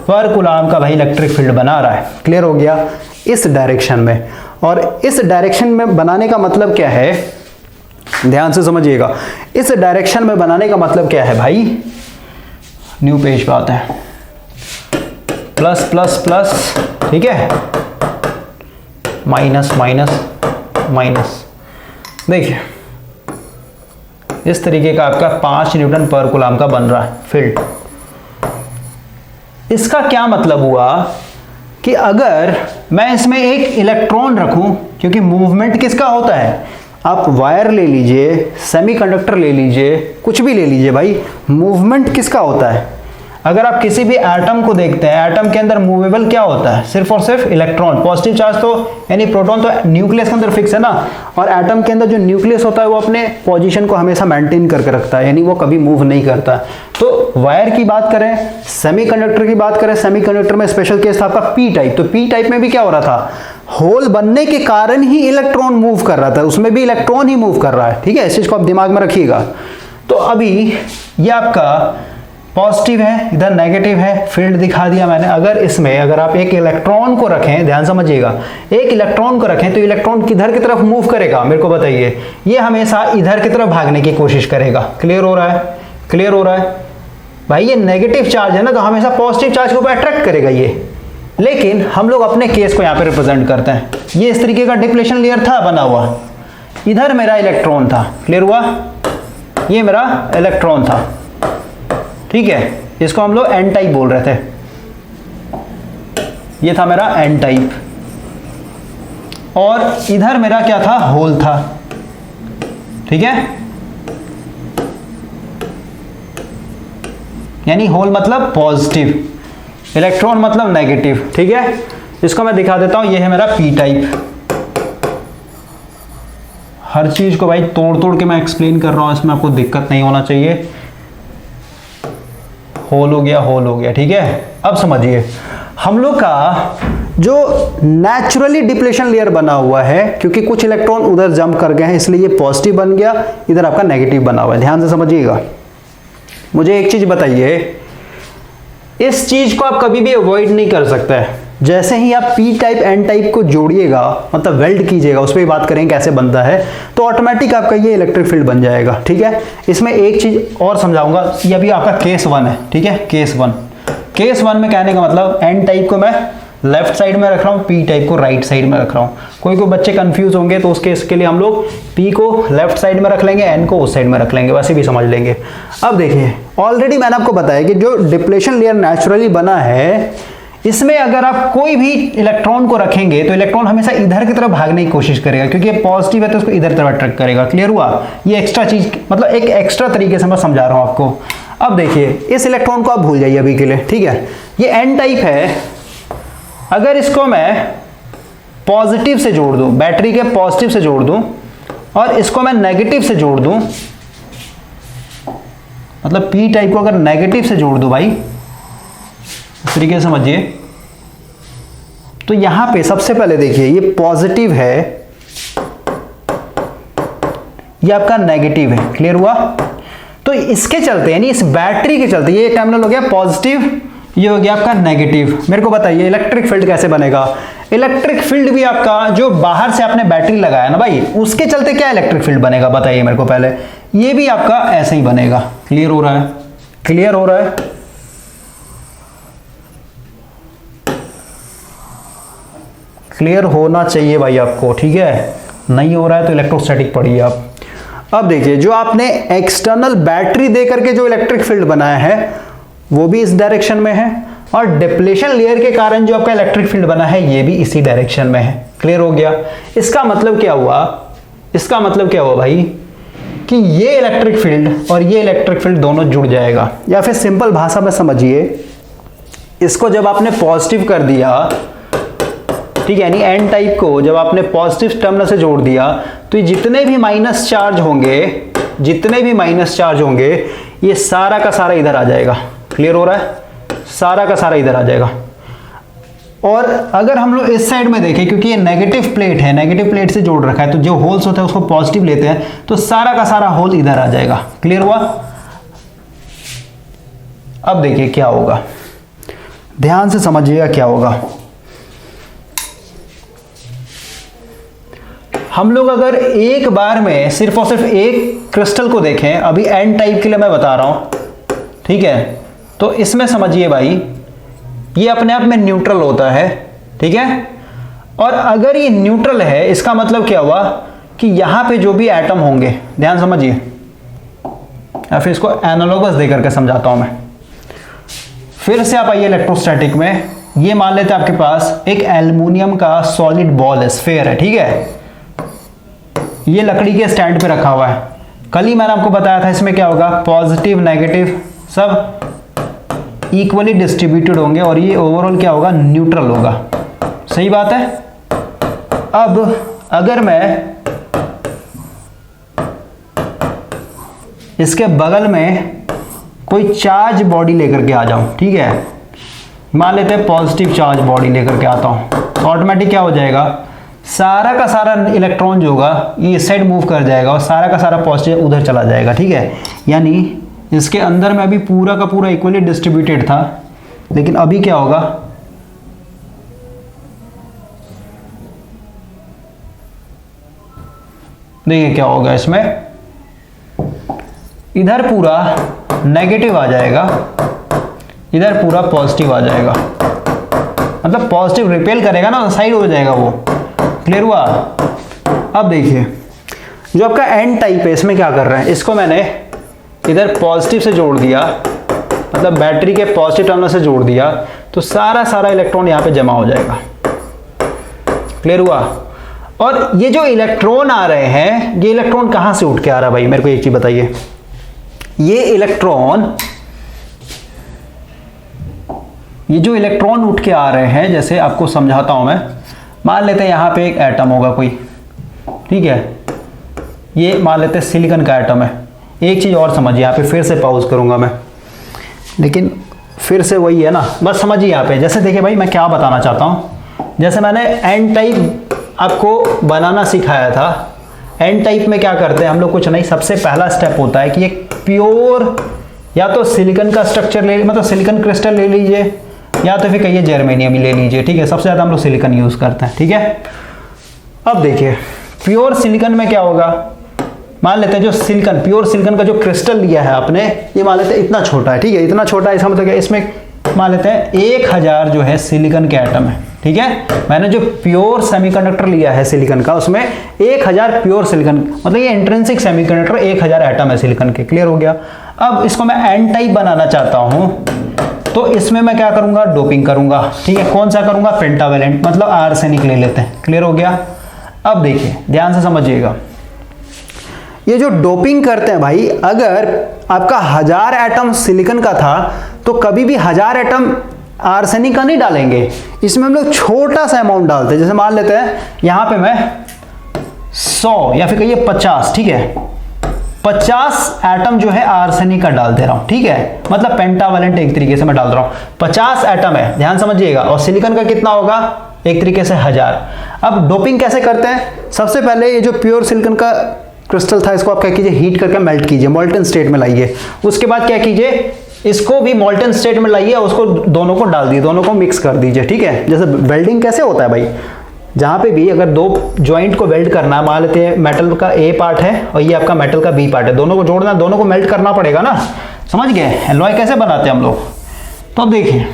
पर कूलाम का भाई इलेक्ट्रिक फील्ड बना रहा है। क्लियर हो गया। इस डायरेक्शन में, और इस डायरेक्शन में बनाने का मतलब क्या है, ध्यान से समझिएगा। इस डायरेक्शन में बनाने का मतलब क्या है भाई, न्यू पेज पे आते हैं, प्लस प्लस प्लस, ठीक है, माइनस माइनस माइनस। देखिए इस तरीके का आपका 5 न्यूटन पर कूलाम का बन रहा है फील्ड। इसका क्या मतलब हुआ कि अगर मैं इसमें एक इलेक्ट्रॉन रखूं, क्योंकि मूवमेंट किसका होता है, आप वायर ले लीजिए, सेमीकंडक्टर ले लीजिए, कुछ भी ले लीजिए भाई, मूवमेंट किसका होता है। अगर आप किसी भी एटम को देखते हैं, एटम के अंदर मूवेबल क्या होता है, सिर्फ और सिर्फ इलेक्ट्रॉन। पॉजिटिव चार्ज तो यानी प्रोटॉन तो न्यूक्लियस के अंदर फिक्स है ना, और एटम के अंदर जो न्यूक्लियस होता है वो अपने पोजीशन को हमेशा मेंटेन करके रखता है, यानी वो कभी मूव नहीं करता। तो वायर की बात करें, सेमीकंडक्टर की बात करें, सेमीकंडक्टर में स्पेशल केस था आपका पी टाइप। तो पी टाइप में भी क्या हो रहा था, होल बनने के कारण ही इलेक्ट्रॉन मूव कर रहा था, उसमें भी इलेक्ट्रॉन ही मूव कर रहा है, ठीक है। इस चीज को आप दिमाग में रखिएगा। तो अभी ये आपका पॉजिटिव है, इधर नेगेटिव है, फील्ड दिखा दिया मैंने। अगर आप एक इलेक्ट्रॉन को रखें, ध्यान समझिएगा, एक इलेक्ट्रॉन को रखें तो इलेक्ट्रॉन किधर की तरफ मूव करेगा, मेरे को बताइए। ये हमेशा इधर की तरफ भागने की कोशिश करेगा। क्लियर हो रहा है? क्लियर हो रहा है भाई? ये नेगेटिव चार्ज है ना, तो हमेशा पॉजिटिव चार्ज को अट्रैक्ट करेगा ये। लेकिन हम लोग अपने केस को यहाँ पे रिप्रेजेंट करते हैं। ये इस तरीके का डिप्लेशन लेयर था बना हुआ, इधर मेरा इलेक्ट्रॉन था। क्लियर हुआ? ये मेरा इलेक्ट्रॉन था, ठीक है। इसको हम लोग एन टाइप बोल रहे थे। ये था मेरा एन टाइप, और इधर मेरा क्या था, होल था, ठीक है। यानी होल मतलब पॉजिटिव, इलेक्ट्रॉन मतलब नेगेटिव, ठीक है। इसको मैं दिखा देता हूं, ये है मेरा पी टाइप। हर चीज को भाई तोड़ तोड़ के मैं एक्सप्लेन कर रहा हूं, इसमें आपको दिक्कत नहीं होना चाहिए। होल हो गया, ठीक है। अब समझिए, हम लोग का जो नेचुरली डिप्लेशन लेयर बना हुआ है, क्योंकि कुछ इलेक्ट्रॉन उधर जंप कर गए हैं इसलिए ये पॉजिटिव बन गया, इधर आपका नेगेटिव बना हुआ है। ध्यान से समझिएगा। मुझे एक चीज बताइए, इस चीज को आप कभी भी अवॉइड नहीं कर सकते हैं। जैसे ही आप पी टाइप एन टाइप को जोड़िएगा, मतलब वेल्ड कीजिएगा, उस पर बात करेंगे कैसे बनता है, तो ऑटोमेटिक आपका ये इलेक्ट्रिक फील्ड बन जाएगा, ठीक है। इसमें एक चीज और समझाऊंगा, ये अभी आपका केस 1 है, ठीक है। केस 1 में कहने का मतलब एन टाइप को मैं लेफ्ट साइड में रख रहा हूँ, पी टाइप को राइट साइड में रख रहा हूँ। कोई बच्चे कंफ्यूज होंगे तो उस केस के लिए हम लोग पी को लेफ्ट साइड में रख लेंगे, एन को उस साइड में रख लेंगे, वैसे भी समझ लेंगे। अब देखिए, ऑलरेडी मैंने आपको बताया कि जो डिप्लेशन लेयर नेचुरली बना है, इसमें अगर आप कोई भी इलेक्ट्रॉन को रखेंगे तो इलेक्ट्रॉन हमेशा इधर की तरफ भागने की कोशिश करेगा, क्योंकि ये पॉजिटिव है तो उसको इधर तरफ अट्रैक्ट करेगा। क्लियर हुआ? ये एक्स्ट्रा चीज, मतलब एक एक्स्ट्रा तरीके से मैं समझा रहा हूं आपको। अब देखिए, इस इलेक्ट्रॉन को आप भूल जाइए अभी के लिए, ठीक है। ये एन टाइप है, अगर इसको मैं पॉजिटिव से जोड़ दूं, बैटरी के पॉजिटिव से जोड़ दूं, और इसको मैं नेगेटिव से जोड़ दूं, मतलब पी टाइप को अगर नेगेटिव से जोड़ दूं भाई, इस तरीके से समझिए, तो यहां पे सबसे पहले देखिए, ये पॉजिटिव है, ये आपका नेगेटिव है। क्लियर हुआ? तो इसके चलते, यानी इस बैटरी के चलते, ये टर्मिनल हो गया पॉजिटिव, ये हो गया आपका नेगेटिव। मेरे को बताइए इलेक्ट्रिक फील्ड कैसे बनेगा? इलेक्ट्रिक फील्ड भी आपका जो बाहर से आपने बैटरी लगाया ना भाई, उसके चलते क्या इलेक्ट्रिक फील्ड बनेगा बताइए मेरे को पहले। ये भी आपका ऐसे ही बनेगा। क्लियर हो रहा है? क्लियर हो रहा है? क्लियर होना चाहिए भाई आपको, ठीक है। नहीं हो रहा है तो इलेक्ट्रोस्टैटिक पढ़िए आप। अब देखिए, जो आपने एक्सटर्नल बैटरी दे करके जो इलेक्ट्रिक फील्ड बनाया है वो भी इस डायरेक्शन में है, और डिप्लेशन लेयर के कारण जो आपका इलेक्ट्रिक फील्ड बना है ये भी इसी डायरेक्शन में है। क्लियर हो गया? इसका मतलब क्या हुआ? इसका मतलब क्या हुआ भाई, कि ये इलेक्ट्रिक फील्ड और ये इलेक्ट्रिक फील्ड दोनों जुड़ जाएगा। या फिर सिंपल भाषा में समझिए, इसको जब आपने पॉजिटिव कर दिया, ठीक है, यानी एन टाइप को जब आपने पॉजिटिव टर्मिनल से जोड़ दिया, तो ये जितने भी माइनस चार्ज होंगे, ये सारा का सारा इधर आ जाएगा। क्लियर हो रहा है? सारा का सारा इधर आ जाएगा। और अगर हम लोग इस साइड में देखें, क्योंकि ये नेगेटिव प्लेट है, नेगेटिव प्लेट से जोड़ रखा है, तो जो होल्स होते हैं उसको पॉजिटिव लेते हैं, तो सारा का सारा होल इधर आ जाएगा। क्लियर हुआ? अब देखिए क्या होगा, ध्यान से समझिएगा क्या होगा। हम लोग अगर एक बार में सिर्फ और सिर्फ एक क्रिस्टल को देखें, अभी एन टाइप के लिए मैं बता रहा हूं, ठीक है, तो इसमें समझिए भाई, ये अपने आप में न्यूट्रल होता है, ठीक है। और अगर ये न्यूट्रल है, इसका मतलब क्या हुआ कि यहां पे जो भी एटम होंगे, ध्यान समझिए, या फिर इसको एनालॉगस देकर के समझाता हूं मैं। फिर से आप आइए इलेक्ट्रोस्टैटिक में, ये मान लेते हैं आपके पास एक एल्युमिनियम का सॉलिड बॉल है, स्फेयर है, ठीक है। ये लकड़ी के स्टैंड पे रखा हुआ है। कल ही मैंने आपको बताया था इसमें क्या होगा, पॉजिटिव नेगेटिव सब इक्वली डिस्ट्रीब्यूटेड होंगे, और ये ओवरऑल क्या होगा, न्यूट्रल होगा। सही बात है। अब अगर मैं इसके बगल में कोई चार्ज बॉडी लेकर के आ जाऊं, ठीक है, मान लेते हैं पॉजिटिव चार्ज बॉडी लेकर के आता हूं, तो ऑटोमेटिक क्या हो जाएगा, सारा का सारा इलेक्ट्रॉन जो होगा ये इस साइड मूव कर जाएगा और सारा का सारा पॉजिटिव उधर चला जाएगा, ठीक है। यानी इसके अंदर में अभी पूरा का पूरा इक्वली डिस्ट्रीब्यूटेड था, लेकिन अभी क्या होगा, देखिए क्या होगा, इसमें इधर पूरा नेगेटिव आ जाएगा, इधर पूरा पॉजिटिव आ जाएगा, मतलब पॉजिटिव रिपेल करेगा ना, साइड हो जाएगा वो। क्लियर हुआ? अब देखिए जो आपका एन टाइप है इसमें क्या कर रहे हैं, इसको मैंने इधर पॉजिटिव से जोड़ दिया, मतलब बैटरी के पॉजिटिव टर्मिनल से जोड़ दिया, तो सारा सारा इलेक्ट्रॉन यहाँ पे जमा हो जाएगा। क्लियर हुआ? और ये जो इलेक्ट्रॉन आ रहे हैं, ये इलेक्ट्रॉन कहां से उठ के आ रहा है भाई, मेरे को एक चीज बताइए। ये जो इलेक्ट्रॉन उठ के आ रहे हैं, जैसे आपको समझाता हूं मैं, मान लेते हैं यहां पे एक एटम होगा कोई, ठीक है, ये मान लेते हैं सिलिकॉन का एटम है। एक चीज और समझिए, यहाँ पे फिर से पॉज करूंगा मैं, लेकिन फिर से वही है ना, बस समझिए यहाँ पे। जैसे देखिए भाई मैं क्या बताना चाहता हूं, जैसे मैंने एन टाइप आपको बनाना सिखाया था। एन टाइप में क्या करते हैं हम लोग, कुछ नहीं, सबसे पहला स्टेप होता है कि एक प्योर या तो सिलिकॉन का स्ट्रक्चर ले, मतलब सिलिकॉन क्रिस्टल ले लीजिए, या तो फिर कहिए जर्मेनियम ले लीजिए, ठीक है। सबसे ज़्यादा हम लोग सिलिकॉन यूज़ करते हैं, ठीक है। अब देखिए प्योर सिलिकॉन में क्या होगा, मान लेते हैं जो सिलिकॉन, प्योर सिलिकॉन का जो क्रिस्टल लिया है आपने, ये मान लेते हैं इतना छोटा है, ठीक है, इतना छोटा है, इसका मतलब क्या, इसमें मान लेते हैं 1000 जो है सिलिकॉन के एटम है, ठीक है। मैंने जो प्योर सेमीकंडक्टर लिया है सिलिकॉन का, उसमें 1000 प्योर सिलिकॉन, मतलब ये इंट्रिंसिक सेमीकंडक्टर 1000 एटम है सिलिकॉन के। क्लियर हो गया? अब इसको मैं एन टाइप बनाना चाहता हूं, तो इसमें मैं क्या करूंगा, डोपिंग करूंगा, ठीक है। कौन सा करूंगा, पेंटावेलेंट, मतलब आर्सेनिक ले लेते हैं। क्लियर हो गया? अब देखिए ध्यान से समझिएगा, ये जो डोपिंग करते हैं भाई, अगर आपका 1000 एटम सिलिकॉन का था तो कभी भी 1000 एटम आर्सेनिक का नहीं डालेंगे, इसमें हम लोग छोटा सा अमाउंट डालते हैं। जैसे मान लेते हैं यहां पे मैं 100 या फिर कहिए 50, ठीक है, 50 एटम जो है आर्सेनिक का डाल दे रहा हूं, ठीक है, मतलब पेंटावेलेंट एक तरीके से मैं डाल रहा हूं। 50 एटम है, ध्यान समझिएगा, और सिलिकॉन का कितना होगा, एक तरीके से 1000। अब डोपिंग कैसे करते हैं, सबसे पहले ये जो प्योर सिलिकॉन का क्रिस्टल था, इसको आप क्या कीजिए, हीट करके मेल्ट कीजिए, मोल्टन स्टेट में लाइए। उसके बाद क्या कीजिए, इसको भी मोल्टन स्टेट में लाइए, उसको दोनों को डाल दीजिए, दोनों को मिक्स कर दीजिए, ठीक है। जैसे वेल्डिंग कैसे होता है भाई, जहां पे भी अगर दो जॉइंट को वेल्ड करना है, मान लेते हैं मेटल का ए पार्ट है और ये आपका मेटल का बी पार्ट है, दोनों को जोड़ना, दोनों को मेल्ट करना पड़ेगा ना, समझ गए। एलॉय कैसे बनाते हैं हम लोग, तो अब देखिए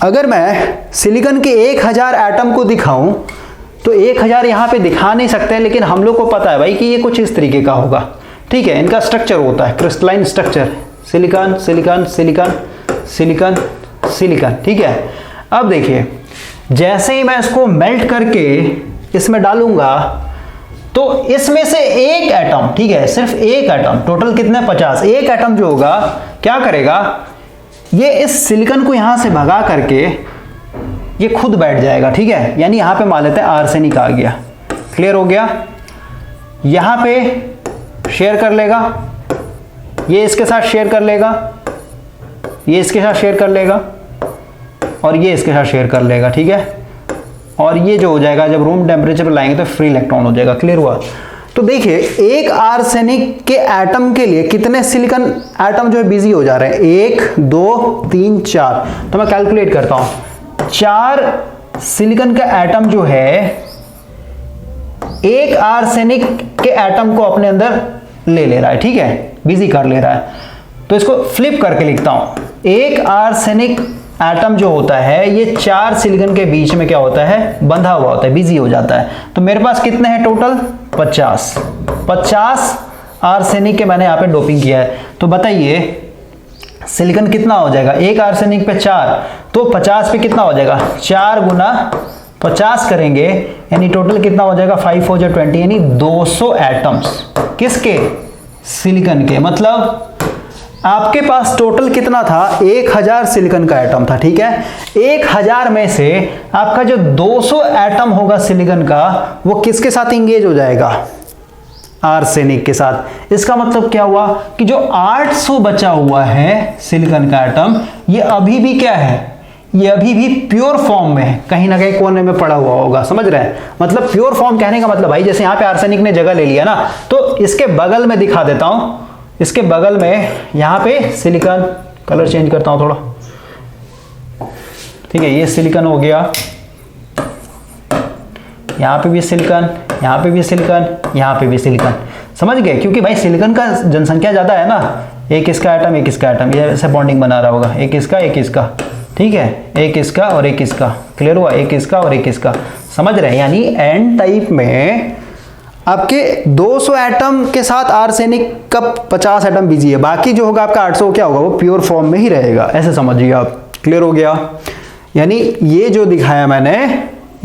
अगर मैं सिलिकॉन के 1000 एटम को दिखाऊं तो 1000 यहां पे दिखा नहीं सकते, लेकिन हम लोग को पता है भाई कि ये कुछ इस तरीके का होगा, ठीक है। इनका स्ट्रक्चर होता है crystalline structure, silicon silicon silicon silicon silicon, ठीक है। अब देखिए जैसे ही मैं इसको मेल्ट करके इसमें डालूंगा तो इसमें से एक एटम, ठीक है, सिर्फ एक एटम, टोटल कितने 50, एक एटम जो होगा क्या करेगा, ये इस सिलिकॉन को यहां से भगा करके ये खुद बैठ जाएगा, ठीक है। यानी यहां पे मान लेते हैं आर्सेनिक आ गया। क्लियर हो गया? यहां पे शेयर कर लेगा, ये इसके साथ शेयर कर लेगा, ये इसके साथ शेयर कर लेगा, और ये इसके साथ शेयर कर लेगा, ठीक है। और ये जो हो जाएगा जब रूम टेम्परेचर पर लाएंगे तो फ्री इलेक्ट्रॉन हो जाएगा। क्लियर हुआ? तो देखिए एक आर्सेनिक के एटम के लिए कितने सिलिकॉन एटम जो है बिजी हो जा रहे हैं, 1 2 3 4। तो मैं कैलकुलेट करता हूं, 4 सिलिकॉन का एटम जो है एक आर्सेनिक के एटम को अपने अंदर ले रहा है, ठीक है, बिजी कर ले रहा है। तो इसको फ्लिप करके लिखता हूं, एक आर्सेनिक एटम जो होता है ये 4 सिलिकॉन के बीच में क्या होता है, बंधा हुआ होता है, बिजी हो जाता है। तो मेरे पास कितने हैं टोटल, 50 आर्सेनिक के मैंने यहां पे डोपिंग किया है। तो बताइए सिलिकॉन कितना हो जाएगा, एक आर्सेनिक पे 4, तो 50 पे कितना हो जाएगा, 4 गुना 50 करेंगे, यानी टोटल कितना हो जाएगा, 5 4 20, यानी 200 एटम्स किसके, सिलिकॉन के। मतलब आपके पास टोटल कितना था, 1000 सिलिकॉन का एटम था, ठीक है। 1000 में से आपका जो 200 एटम होगा सिलिकॉन का, वो किसके साथ इंगेज हो जाएगा, आर्सेनिक के साथ। इसका मतलब क्या हुआ कि जो 800 बचा हुआ है सिलिकॉन का एटम, ये अभी भी क्या है, ये अभी भी प्योर फॉर्म में है, कहीं ना कहीं कोने में पड़ा हुआ होगा, समझ रहे हैं। मतलब प्योर फॉर्म कहने का मतलब भाई जैसे यहाँ पे आर्सेनिक ने जगह ले लिया ना, तो इसके बगल में दिखा देता हूं, इसके बगल में यहाँ पे सिलिकॉन, कलर चेंज करता हूं थोड़ा, ठीक है, ये सिलिकॉन हो गया, यहाँ पे भी सिलिकॉन, यहाँ पे भी सिलिकॉन, यहाँ पे भी सिलिकॉन, समझ गए। क्योंकि भाई सिलिकॉन का जनसंख्या ज्यादा है ना, एक इसका एटम एक इसका एटम, ये ऐसे बॉन्डिंग बना रहा होगा, एक इसका, ठीक है, एक इसका और एक इसका, क्लियर हुआ, एक इसका और एक इसका, समझ रहे हैं। यानी एन टाइप में आपके 200 एटम के साथ आर्सेनिक का 50 एटम बिजी है, बाकी जो होगा आपका 800 क्या होगा, वो प्योर फॉर्म में ही रहेगा, ऐसे समझिए आप, क्लियर हो गया। यानी ये जो दिखाया मैंने,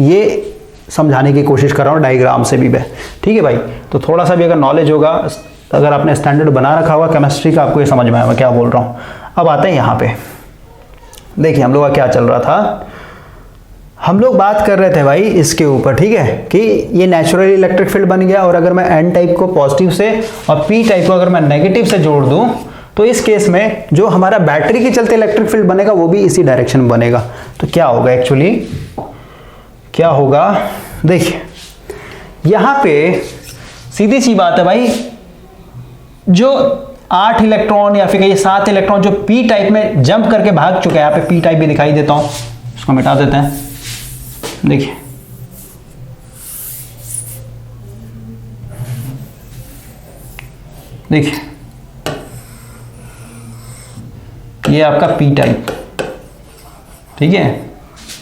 ये समझाने की कोशिश कर रहा हूँ डायग्राम से भी मैं, ठीक है भाई। तो थोड़ा सा भी अगर नॉलेज होगा, अगर आपने स्टैंडर्ड बना रखा होगा केमिस्ट्री का, आपको ये समझ में आया मैं क्या बोल रहा हूँ। अब आते हैं यहाँ पे, देखिए हम लोग का क्या चल रहा था, हम लोग बात कर रहे थे भाई इसके ऊपर, ठीक है, कि ये नेचुरली इलेक्ट्रिक फील्ड बन गया, और अगर मैं एन टाइप को पॉजिटिव से और पी टाइप को अगर मैं नेगेटिव से जोड़ दूं, तो इस केस में जो हमारा बैटरी के चलते इलेक्ट्रिक फील्ड बनेगा वो भी इसी डायरेक्शन में बनेगा। तो क्या होगा एक्चुअली, क्या होगा, देखिए यहां पे सीधी सी बात है भाई, जो 8 इलेक्ट्रॉन या फिर 7 इलेक्ट्रॉन जो पी टाइप में जंप करके भाग चुके हैं, यहाँ पे पी टाइप भी दिखाई देता हूं, इसको मिटा देते हैं, देखिए देखिए ये आपका पी टाइप, ठीक है।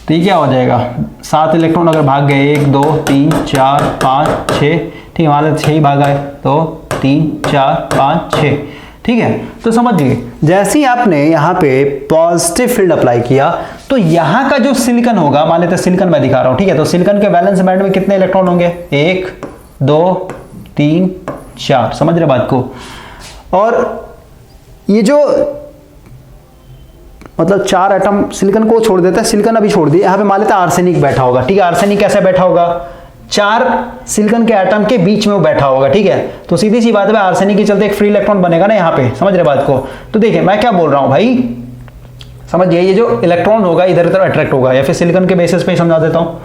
तो ये क्या हो जाएगा, 7 इलेक्ट्रॉन अगर भाग गए, 1 2 3 4 5 6, ठीक है, हमारे 6 ही भागा है, 2 3 4 5 6, ठीक है। तो समझिए जैसे ही आपने यहाँ पे पॉजिटिव फील्ड अप्लाई किया, तो यहाँ का जो सिलिकॉन होगा, मान लेते हैं सिलिकॉन मैं दिखा रहा हूँ, ठीक है, तो सिलिकॉन के वैलेंस बैंड में कितने इलेक्ट्रॉन होंगे, 1 2 3 4, समझ रहे बात को। और ये जो मतलब 4 एटम सिलिकॉन को छोड़ देता है, सिलिकॉन अभी छोड़ दिए, यहाँ पे मान लेते हैं आर्सेनिक बैठा होगा, ठीक है। आर्सेनिक कैसे बैठा होगा, 4 सिलिकॉन के एटम के बीच में वो बैठा होगा, ठीक है। तो सीधी सी बात है, आर्सेनिक के चलते एक फ्री इलेक्ट्रॉन बनेगा ना यहाँ पे, समझ रहे बात को। तो देखिए मैं क्या बोल रहा हूँ भाई, समझिए ये जो इलेक्ट्रॉन होगा इधर उधर अट्रैक्ट होगा, या फिर सिलिकॉन के बेसिस पे समझा देता हूँ,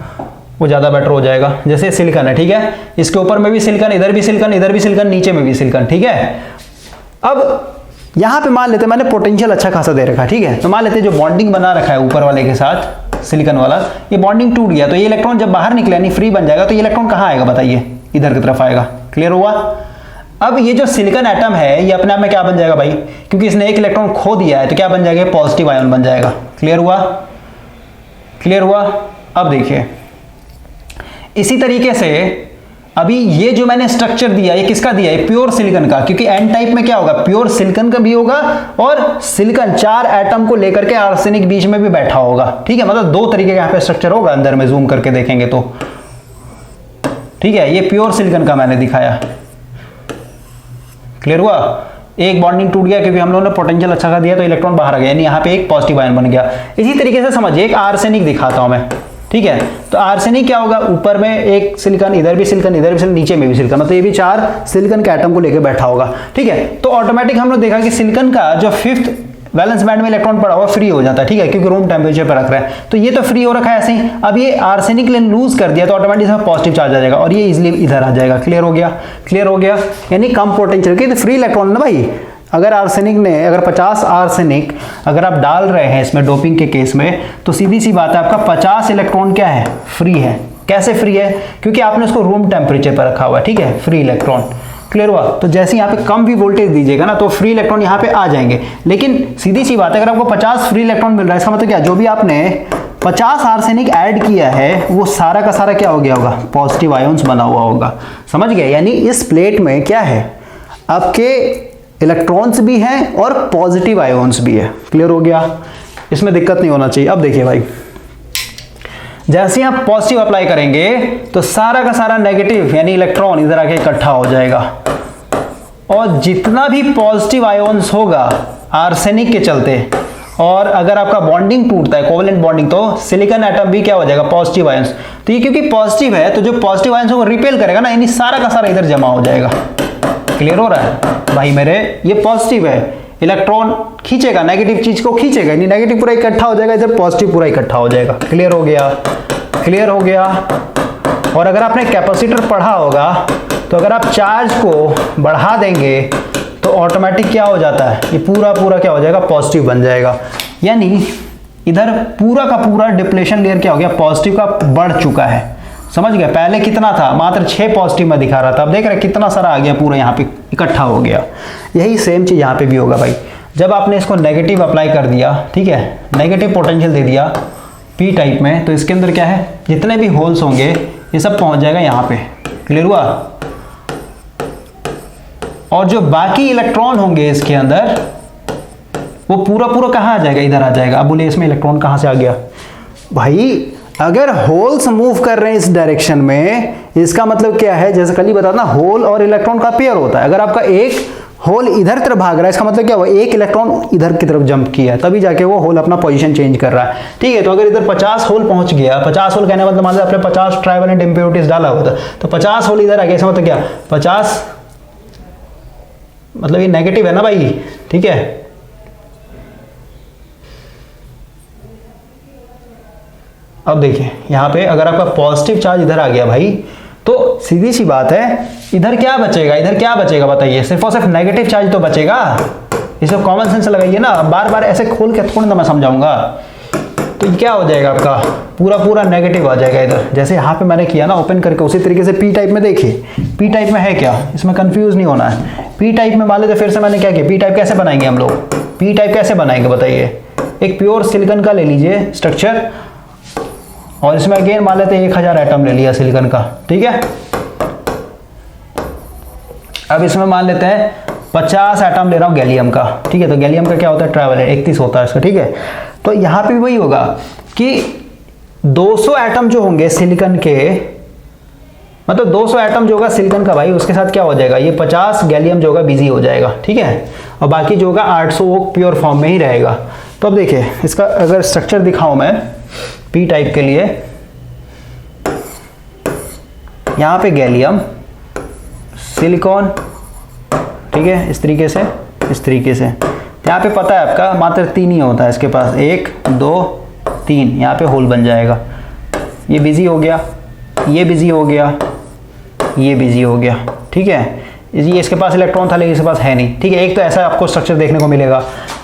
वो ज्यादा बेटर हो जाएगा। जैसे सिलिकॉन है, ठीक है, इसके ऊपर में भी सिलिकॉन, इधर भी सिलिकॉन, इधर भी सिलिकॉन, नीचे में भी सिलिकॉन, ठीक है। अब यहां पे मान लेते हैं मैंने पोटेंशियल अच्छा खासा दे रखा है, ठीक है। तो मान लेते हैं जो बॉन्डिंग बना रखा है ऊपर वाले के साथ सिलिकॉन वाला, ये बॉन्डिंग टूट गया, तो ये इलेक्ट्रॉन जब बाहर निकले यानी फ्री बन जाएगा, तो ये इलेक्ट्रॉन कहां आएगा बताइए, इधर की तरफ आएगा, क्लियर हुआ। अब ये जो सिलिकॉन एटम है, ये अपने आप में क्या बन जाएगा भाई, क्योंकि इसने एक इलेक्ट्रॉन खो दिया है, तो क्या बन जाएगा, पॉजिटिव आयन बन जाएगा, क्लियर हुआ, क्लियर हुआ। अब देखिए इसी तरीके से अभी ये जो मैंने स्ट्रक्चर दिया, ये किसका दिया है, प्योर सिलिकॉन का, क्योंकि एन टाइप में क्या होगा, प्योर सिलिकॉन का भी होगा, और सिलिकॉन 4 एटम को लेकर के आर्सेनिक बीच में भी बैठा होगा, ठीक है। मतलब 2 तरीके का यहाँ पे स्ट्रक्चर होगा, अंदर में जूम करके देखेंगे तो, ठीक है। ये प्योर सिलिकॉन का मैंने दिखाया, क्लियर हुआ। एक बॉन्डिंग टूट गया क्योंकि हम लोगों ने पोटेंशियल अच्छा कर दिया, तो इलेक्ट्रॉन बाहर आ गया, यानी यहाँ पे एक पॉजिटिव आयन बन गया। इसी तरीके से समझिए एक आर्सेनिक दिखाता हूं मैं, ठीक है। तो आर्सेनिक क्या होगा, ऊपर में एक सिलिकॉन, इधर भी सिलिकॉन, इधर भी सिलिकॉन, नीचे में भी सिलिकॉन, मतलब ये भी 4 सिलिकॉन के एटम को लेकर बैठा होगा, ठीक है। तो ऑटोमेटिक हम लोग देखा कि सिलिकॉन का जो 5th वैलेंस बैंड में इलेक्ट्रॉन पड़ा हुआ फ्री हो जाता है, ठीक है, क्योंकि रूम टेम्परेचर पर रख रहा है, तो ये तो फ्री हो रखा है ऐसे ही। अब ये आर्सेनिक ने लूज कर दिया, तो ऑटोमेटिक इसमें पॉजिटिव चार्ज आ जाएगा, और ये इजिली इधर आ जाएगा, क्लियर हो गया, क्लियर हो गया। यानी कम पोटेंशियल की फ्री इलेक्ट्रॉन ना भाई, अगर आर्सेनिक ने, अगर 50 आर्सेनिक अगर आप डाल रहे हैं इसमें डोपिंग के केस में, तो सीधी सी बात है आपका 50 इलेक्ट्रॉन क्या है, फ्री है। कैसे फ्री है, क्योंकि आपने उसको रूम टेम्परेचर पर रखा हुआ है, ठीक है, फ्री इलेक्ट्रॉन, क्लियर हुआ। तो जैसे यहाँ पे कम भी वोल्टेज दीजिएगा ना, तो फ्री इलेक्ट्रॉन यहाँ पे आ जाएंगे। लेकिन सीधी सी बात है, अगर आपको 50 फ्री इलेक्ट्रॉन मिल रहा है, इसका मतलब क्या, जो भी आपने 50 आर्सेनिक ऐड किया है, वो सारा का सारा क्या हो गया होगा, पॉजिटिव आयंस बना हुआ होगा, समझ गए। यानी इस प्लेट में क्या है, आपके इलेक्ट्रॉन्स भी हैं और पॉजिटिव आयोन्स भी है, क्लियर हो गया, इसमें दिक्कत नहीं होना चाहिए। अब देखिए भाई, जैसे आप पॉजिटिव अप्लाई करेंगे, तो सारा का सारा नेगेटिव यानी इलेक्ट्रॉन इधर आके इकट्ठा हो जाएगा, और जितना भी पॉजिटिव आयोन्स होगा आर्सेनिक के चलते, और अगर आपका बॉन्डिंग टूटता है, कोवेलेंट बॉन्डिंग, तो सिलिकॉन एटम भी क्या हो जाएगा, पॉजिटिव आयंस। तो ये क्योंकि पॉजिटिव है, तो जो पॉजिटिव आयंस को रिपेल करेगा ना, यानी सारा का सारा इधर जमा हो जाएगा, क्लियर हो रहा है भाई मेरे। ये पॉजिटिव है, इलेक्ट्रॉन खींचेगा, नेगेटिव चीज को खींचेगा, नहीं नेगेटिव पूरा इकट्ठा हो जाएगा, इधर पॉजिटिव पूरा इकट्ठा हो जाएगा। क्लियर हो गया, क्लियर हो गया। और अगर आपने कैपेसिटर पढ़ा होगा तो अगर आप चार्ज को बढ़ा देंगे तो ऑटोमेटिक क्या हो जाता है, ये पूरा पूरा क्या हो जाएगा, पॉजिटिव बन जाएगा। यानी इधर पूरा का पूरा डिप्लेशन लेयर क्या हो गया, पॉजिटिव का बढ़ चुका है। समझ गया, पहले कितना था, मात्र 6 पॉजिटिव में दिखा रहा था, अब देख रहे कितना सारा आ गया, पूरा यहाँ पे इकट्ठा हो गया। यही सेम चीज यहाँ पे भी होगा भाई। जब आपने इसको नेगेटिव अप्लाई कर दिया, ठीक है, नेगेटिव पोटेंशियल दे दिया पी टाइप में, तो इसके अंदर क्या है, जितने भी होल्स होंगे ये सब पहुंच जाएगा यहाँ पे। क्लियर हुआ। और जो बाकी इलेक्ट्रॉन होंगे इसके अंदर वो पूरा पूरा कहाँ आ जाएगा, इधर आ जाएगा। अब बोले इसमें इलेक्ट्रॉन कहाँ से आ गया भाई, अगर होल्स मूव कर रहे हैं इस डायरेक्शन में, इसका मतलब क्या है, जैसे कल ही बताया ना, होल और इलेक्ट्रॉन का पेयर होता है। अगर आपका एक होल इधर तरफ भाग रहा है, इसका मतलब क्या हुआ, एक इलेक्ट्रॉन इधर की तरफ जंप किया, तभी जाके वो होल अपना पोजीशन चेंज कर रहा है। ठीक है, तो अगर इधर 50 होल पहुंच गया, 50 होल कहने मतलब मान लो आपने 50 ट्राइवेलेंट इंप्योरिटीज डाला होता, तो 50 होल इधर आ गया, इसका मतलब क्या, 50 मतलब ये नेगेटिव है ना भाई। ठीक है, अब देखिए यहाँ पे अगर आपका पॉजिटिव चार्ज इधर आ गया भाई, तो सीधी सी बात है, इधर क्या बचेगा, इधर क्या बचेगा बताइए, सिर्फ और सिर्फ नेगेटिव चार्ज तो बचेगा। इसको कॉमन सेंस लगाइए ना, बार बार ऐसे खोल के थोड़ी ना मैं समझाऊंगा। तो ये क्या हो जाएगा, आपका पूरा पूरा नेगेटिव आ जाएगा इधर। जैसे यहाँ पे मैंने किया ना ओपन करके, उसी तरीके से पी टाइप में देखिए, पी टाइप में है क्या, इसमें कंफ्यूज नहीं होना है। पी टाइप में मान लेते फिर से मैंने क्या किया, पी टाइप कैसे बनाएंगे हम लोग, पी टाइप कैसे बनाएंगे बताइए। एक प्योर सिलिकॉन का ले लीजिए स्ट्रक्चर, और इसमें अगेन मान लेते हैं 1000 एटम ले लिया सिलिकॉन का। ठीक है, अब इसमें मान लेते हैं 50 एटम ले रहा हूं गैलियम का। ठीक है, तो गैलियम का क्या होता है, ट्राइवेलेंट 31 होता है इसका। ठीक है, तो यहां पे वही होगा कि 200 एटम जो होंगे सिलिकॉन के, मतलब 200 एटम जो होगा सिलिकॉन का भाई, उसके साथ क्या हो जाएगा, ये 50 गैलियम जो होगा बिजी हो जाएगा। ठीक है, और बाकी जो होगा 800 वो प्योर फॉर्म में ही रहेगा। तो अब देखिए इसका अगर स्ट्रक्चर दिखाऊं मैं पी टाइप के लिए, यहां पे गैलियम, सिलिकॉन, ठीक है, इस तरीके से, इस तरीके से। यहाँ पे पता है आपका मात्र 3 ही होता है इसके पास, 1 2 3, यहाँ पे होल बन जाएगा। ये बिजी हो गया, ये बिजी हो गया, ये बिजी हो गया। ठीक है, ये इसके पास इलेक्ट्रॉन था लेकिन इसके पास है नहीं। ठीक है, एक तो ऐसा आपको स्ट्रक्चर देखने को मिलेगा।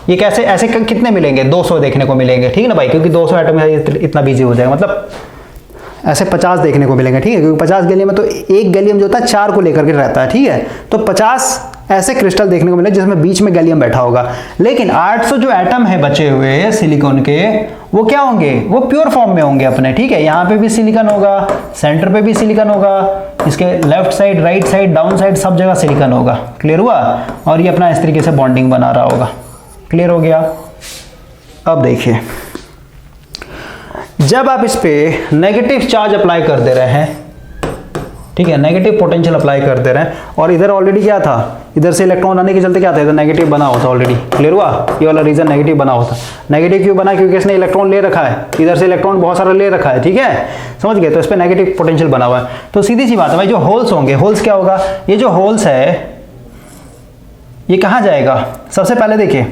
ये कैसे, ऐसे कितने मिलेंगे, 200 देखने को मिलेंगे। ठीक है ना भाई, क्योंकि 200 एटम इतना बिजी हो जाएगा, मतलब ऐसे 50 देखने को मिलेंगे। ठीक है, क्योंकि 50 गैलियम में तो एक गैलियम जो होता है 4 को लेकर के रहता है। ठीक है, तो 50 ऐसे क्रिस्टल देखने को मिले जिसमें बीच में गैलियम बैठा होगा। लेकिन 800 जो एटम है बचे हुए सिलिकॉन के, वो क्या होंगे, वो प्योर फॉर्म में होंगे अपने। ठीक है, यहाँ पे भी सिलिकॉन होगा, सेंटर पे भी सिलिकॉन होगा, इसके left side, right side, down side, सब जगह सिलिकॉन होगा। क्लियर हुआ, और ये अपना इस तरीके से बॉन्डिंग बना रहा होगा। क्लियर हो गया। अब देखिए जब आप इस पे नेगेटिव चार्ज अप्लाई कर दे रहे हैं, ठीक है, नेगेटिव पोटेंशियल अप्लाई कर दे रहे हैं, और इधर ऑलरेडी क्या था, इधर से इलेक्ट्रॉन आने के चलते क्या था, इधर नेगेटिव बना होता ऑलरेडी। क्लियर हुआ, ये वाला रीजन नेगेटिव बना होता। नेगेटिव क्यों बना, क्योंकि इसने इलेक्ट्रॉन ले रखा है, इधर से इलेक्ट्रॉन बहुत सारा ले रखा है। ठीक है, समझ गए, तो इस पर नेगेटिव पोटेंशियल बना हुआ है। तो सीधी सी बात है भाई, जो होल्स होंगे, होल्स क्या होगा, ये जो होल्स है ये कहाँ जाएगा। सबसे पहले देखिए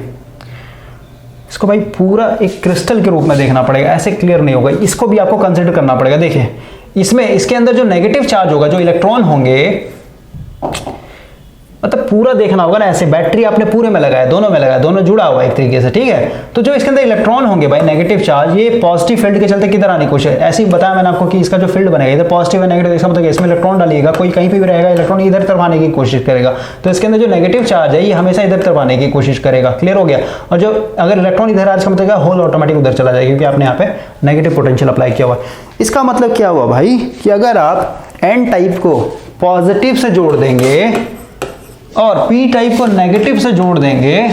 इसको भाई पूरा एक क्रिस्टल के रूप में देखना पड़ेगा, ऐसे क्लियर नहीं होगा, इसको भी आपको कंसिडर करना पड़ेगा। देखिए इसमें, इसके अंदर जो नेगेटिव चार्ज होगा, जो इलेक्ट्रॉन होंगे, मतलब पूरा देखना होगा ना, ऐसे बैटरी आपने पूरे में लगाया, दोनों में लगाया, दोनों जुड़ा हुआ एक तरीके से। ठीक है, तो जो इसके अंदर इलेक्ट्रॉन होंगे भाई, नेगेटिव चार्ज, ये पॉजिटिव फील्ड के चलते किधर आने की कोशिश, ऐसे ही बताया मैंने आपको कि इसका जो फील्ड बनेगा इधर पॉजिटिव है नेगेटिव, इसका मतलब इसमें इलेक्ट्रॉन डालिएगा, कोई कहीं पे भी रहेगा, इलेक्ट्रॉन इधर तरफ आने की कोशिश करेगा। तो इसके अंदर जो नेगेटिव चार्ज है ये हमेशा इधर तरफ आने की कोशिश करेगा। क्लियर हो गया। और जो अगर इलेक्ट्रॉन इधर आ, इसका मतलब होल ऑटोमेटिक उधर चला जाएगा, क्योंकि आपने यहाँ पे नेगेटिव पोटेंशियल अप्लाई किया हुआ। इसका मतलब क्या हुआ भाई, कि अगर आप एन टाइप को पॉजिटिव से जोड़ देंगे और पी टाइप को नेगेटिव से जोड़ देंगे,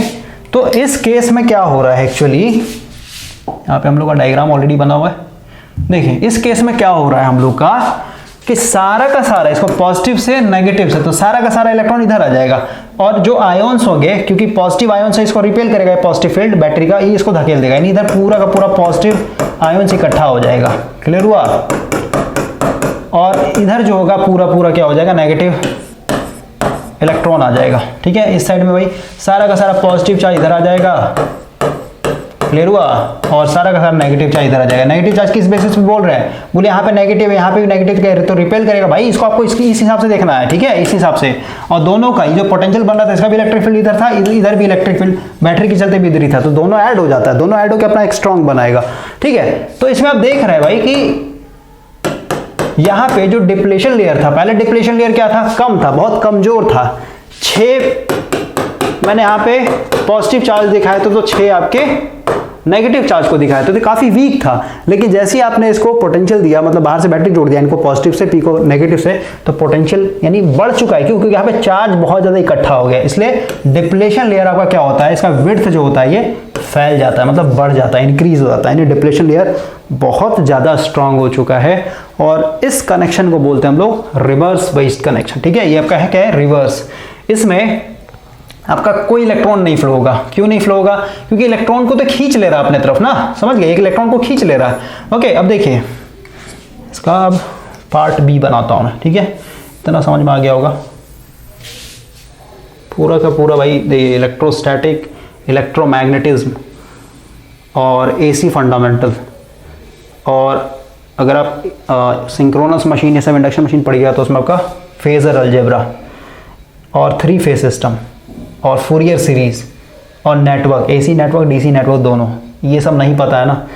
तो इस केस में क्या हो रहा है, एक्चुअली यहाँ पे हम लोग का डायग्राम ऑलरेडी बना हुआ है। देखिए इस केस में क्या हो रहा है हम लोग का, कि सारा का सारा, इसको पॉजिटिव से नेगेटिव से, तो सारा का सारा इलेक्ट्रॉन इधर आ जाएगा, और जो आयोन्स होंगे, क्योंकि पॉजिटिव आयोन से इसको रिपेल करेगा पॉजिटिव फील्ड बैटरी का, ये इसको धकेल देगा, यानी इधर पूरा का पूरा पॉजिटिव आयोन इकट्ठा हो जाएगा। क्लियर हुआ। और इधर जो होगा पूरा पूरा क्या हो जाएगा, नेगेटिव इलेक्ट्रॉन आ जाएगा, ठीक है। इस साइड में भाई सारा का सारा पॉजिटिव चार्ज इधर आ जाएगा, क्लियर हुआ, और सारा का सारा नेगेटिव चार्ज इधर आ जाएगा। नेगेटिव चार्ज किस बेसिस पे बोल रहे हैं, बोले यहाँ पे नेगेटिव है, यहाँ पे भी नेगेटिव कह रहे तो रिपेल करेगा भाई, इसको आपको इस हिसाब से देखना है, ठीक है, इस हिसाब से। और दोनों का जो पोटेंशियल बन रहा था, इसका भी इलेक्ट्रिक फील्ड इधर था, इधर भी इलेक्ट्रिक फील्ड बैटरी के चलते भी इधर ही था, तो दोनों ऐड हो जाता है, दोनों ऐड होकर अपना एक स्ट्रॉन्ग बनाएगा, ठीक है। तो इसमें आप देख रहे हैं भाई कि यहाँ पे जो डिप्लेशन लेयर था, पहले डिप्लेशन लेयर क्या था, कम था, बहुत कमजोर था। 6 मैंने यहाँ पे पॉजिटिव चार्ज दिखाया तो 6 आपके नेगेटिव चार्ज को दिखाया तो काफी वीक था। लेकिन जैसे ही आपने इसको पोटेंशियल दिया, मतलब बाहर से बैटरी जोड़ दिया इनको पॉजिटिव से, पी को नेगेटिव से, तो पोटेंशियल यानी बढ़ चुका है। क्योंकि यहाँ पे चार्ज बहुत ज्यादा इकट्ठा हो गया, इसलिए डिप्लेशन लेयर आपका क्या होता है, इसका विड्थ जो होता है ये फैल जाता है, मतलब बढ़ जाता है, इंक्रीज हो जाता है। यानी डिप्लेशन लेयर बहुत ज्यादा स्ट्रांग हो चुका है और इस कनेक्शन को बोलते हैं हम लोग रिवर्स बेस्ड कनेक्शन, ठीक है। ये आपका है क्या है, रिवर्स। इसमें आपका कोई इलेक्ट्रॉन नहीं फ्लो होगा। क्यों नहीं फ्लो होगा, क्योंकि इलेक्ट्रॉन को तो खींच ले रहा है अपने तरफ ना, समझ गए, एक इलेक्ट्रॉन को खींच ले रहा है। ओके, अब देखिए इसका अब पार्ट बी बनाता हूं मैं, ठीक है, इतना समझ में आ गया होगा पूरा का पूरा भाई। देखिए इलेक्ट्रोस्टैटिक, इलेक्ट्रोमैग्नेटिज्म और एसी फंडामेंटल, और अगर आप सिंक्रोनस मशीन या सब इंडक्शन मशीन पढ़ गया तो उसमें आपका फेजर अलजेब्रा और 3 फेज सिस्टम और फूरियर सीरीज और network, AC network, DC network दोनों, ये सब नहीं पता है ना,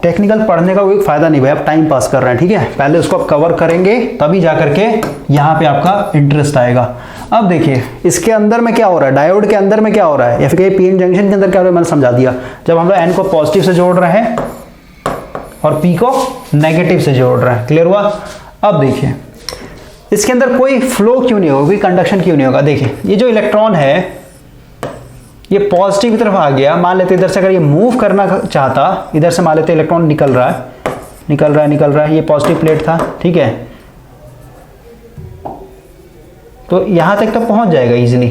टेक्निकल पढ़ने का कोई फायदा नहीं भाई, आप टाइम पास कर रहे हैं, ठीक है। पहले उसको आप कवर करेंगे तभी जा करके यहाँ पे आपका इंटरेस्ट आएगा। अब देखिए इसके अंदर में क्या हो रहा है, डायोड के अंदर में क्या हो रहा है, या फिर पीएन जंक्शन के अंदर क्या हो रहा है, मैंने समझा दिया। जब हम लोग एन को पॉजिटिव से जोड़ रहे हैं और पी को नेगेटिव से जोड़ रहे हैं, क्लियर हुआ। अब देखिए इसके अंदर कोई फ्लो क्यों नहीं होगा, कोई कंडक्शन क्यों नहीं होगा। देखिए ये जो इलेक्ट्रॉन है ये पॉजिटिव की तरफ आ गया, मान लेते इधर से अगर ये मूव करना चाहता, इधर से मान लेते इलेक्ट्रॉन निकल रहा है, निकल रहा है, ये पॉजिटिव प्लेट था, ठीक है, तो यहां तक तो पहुंच जाएगा इजीली,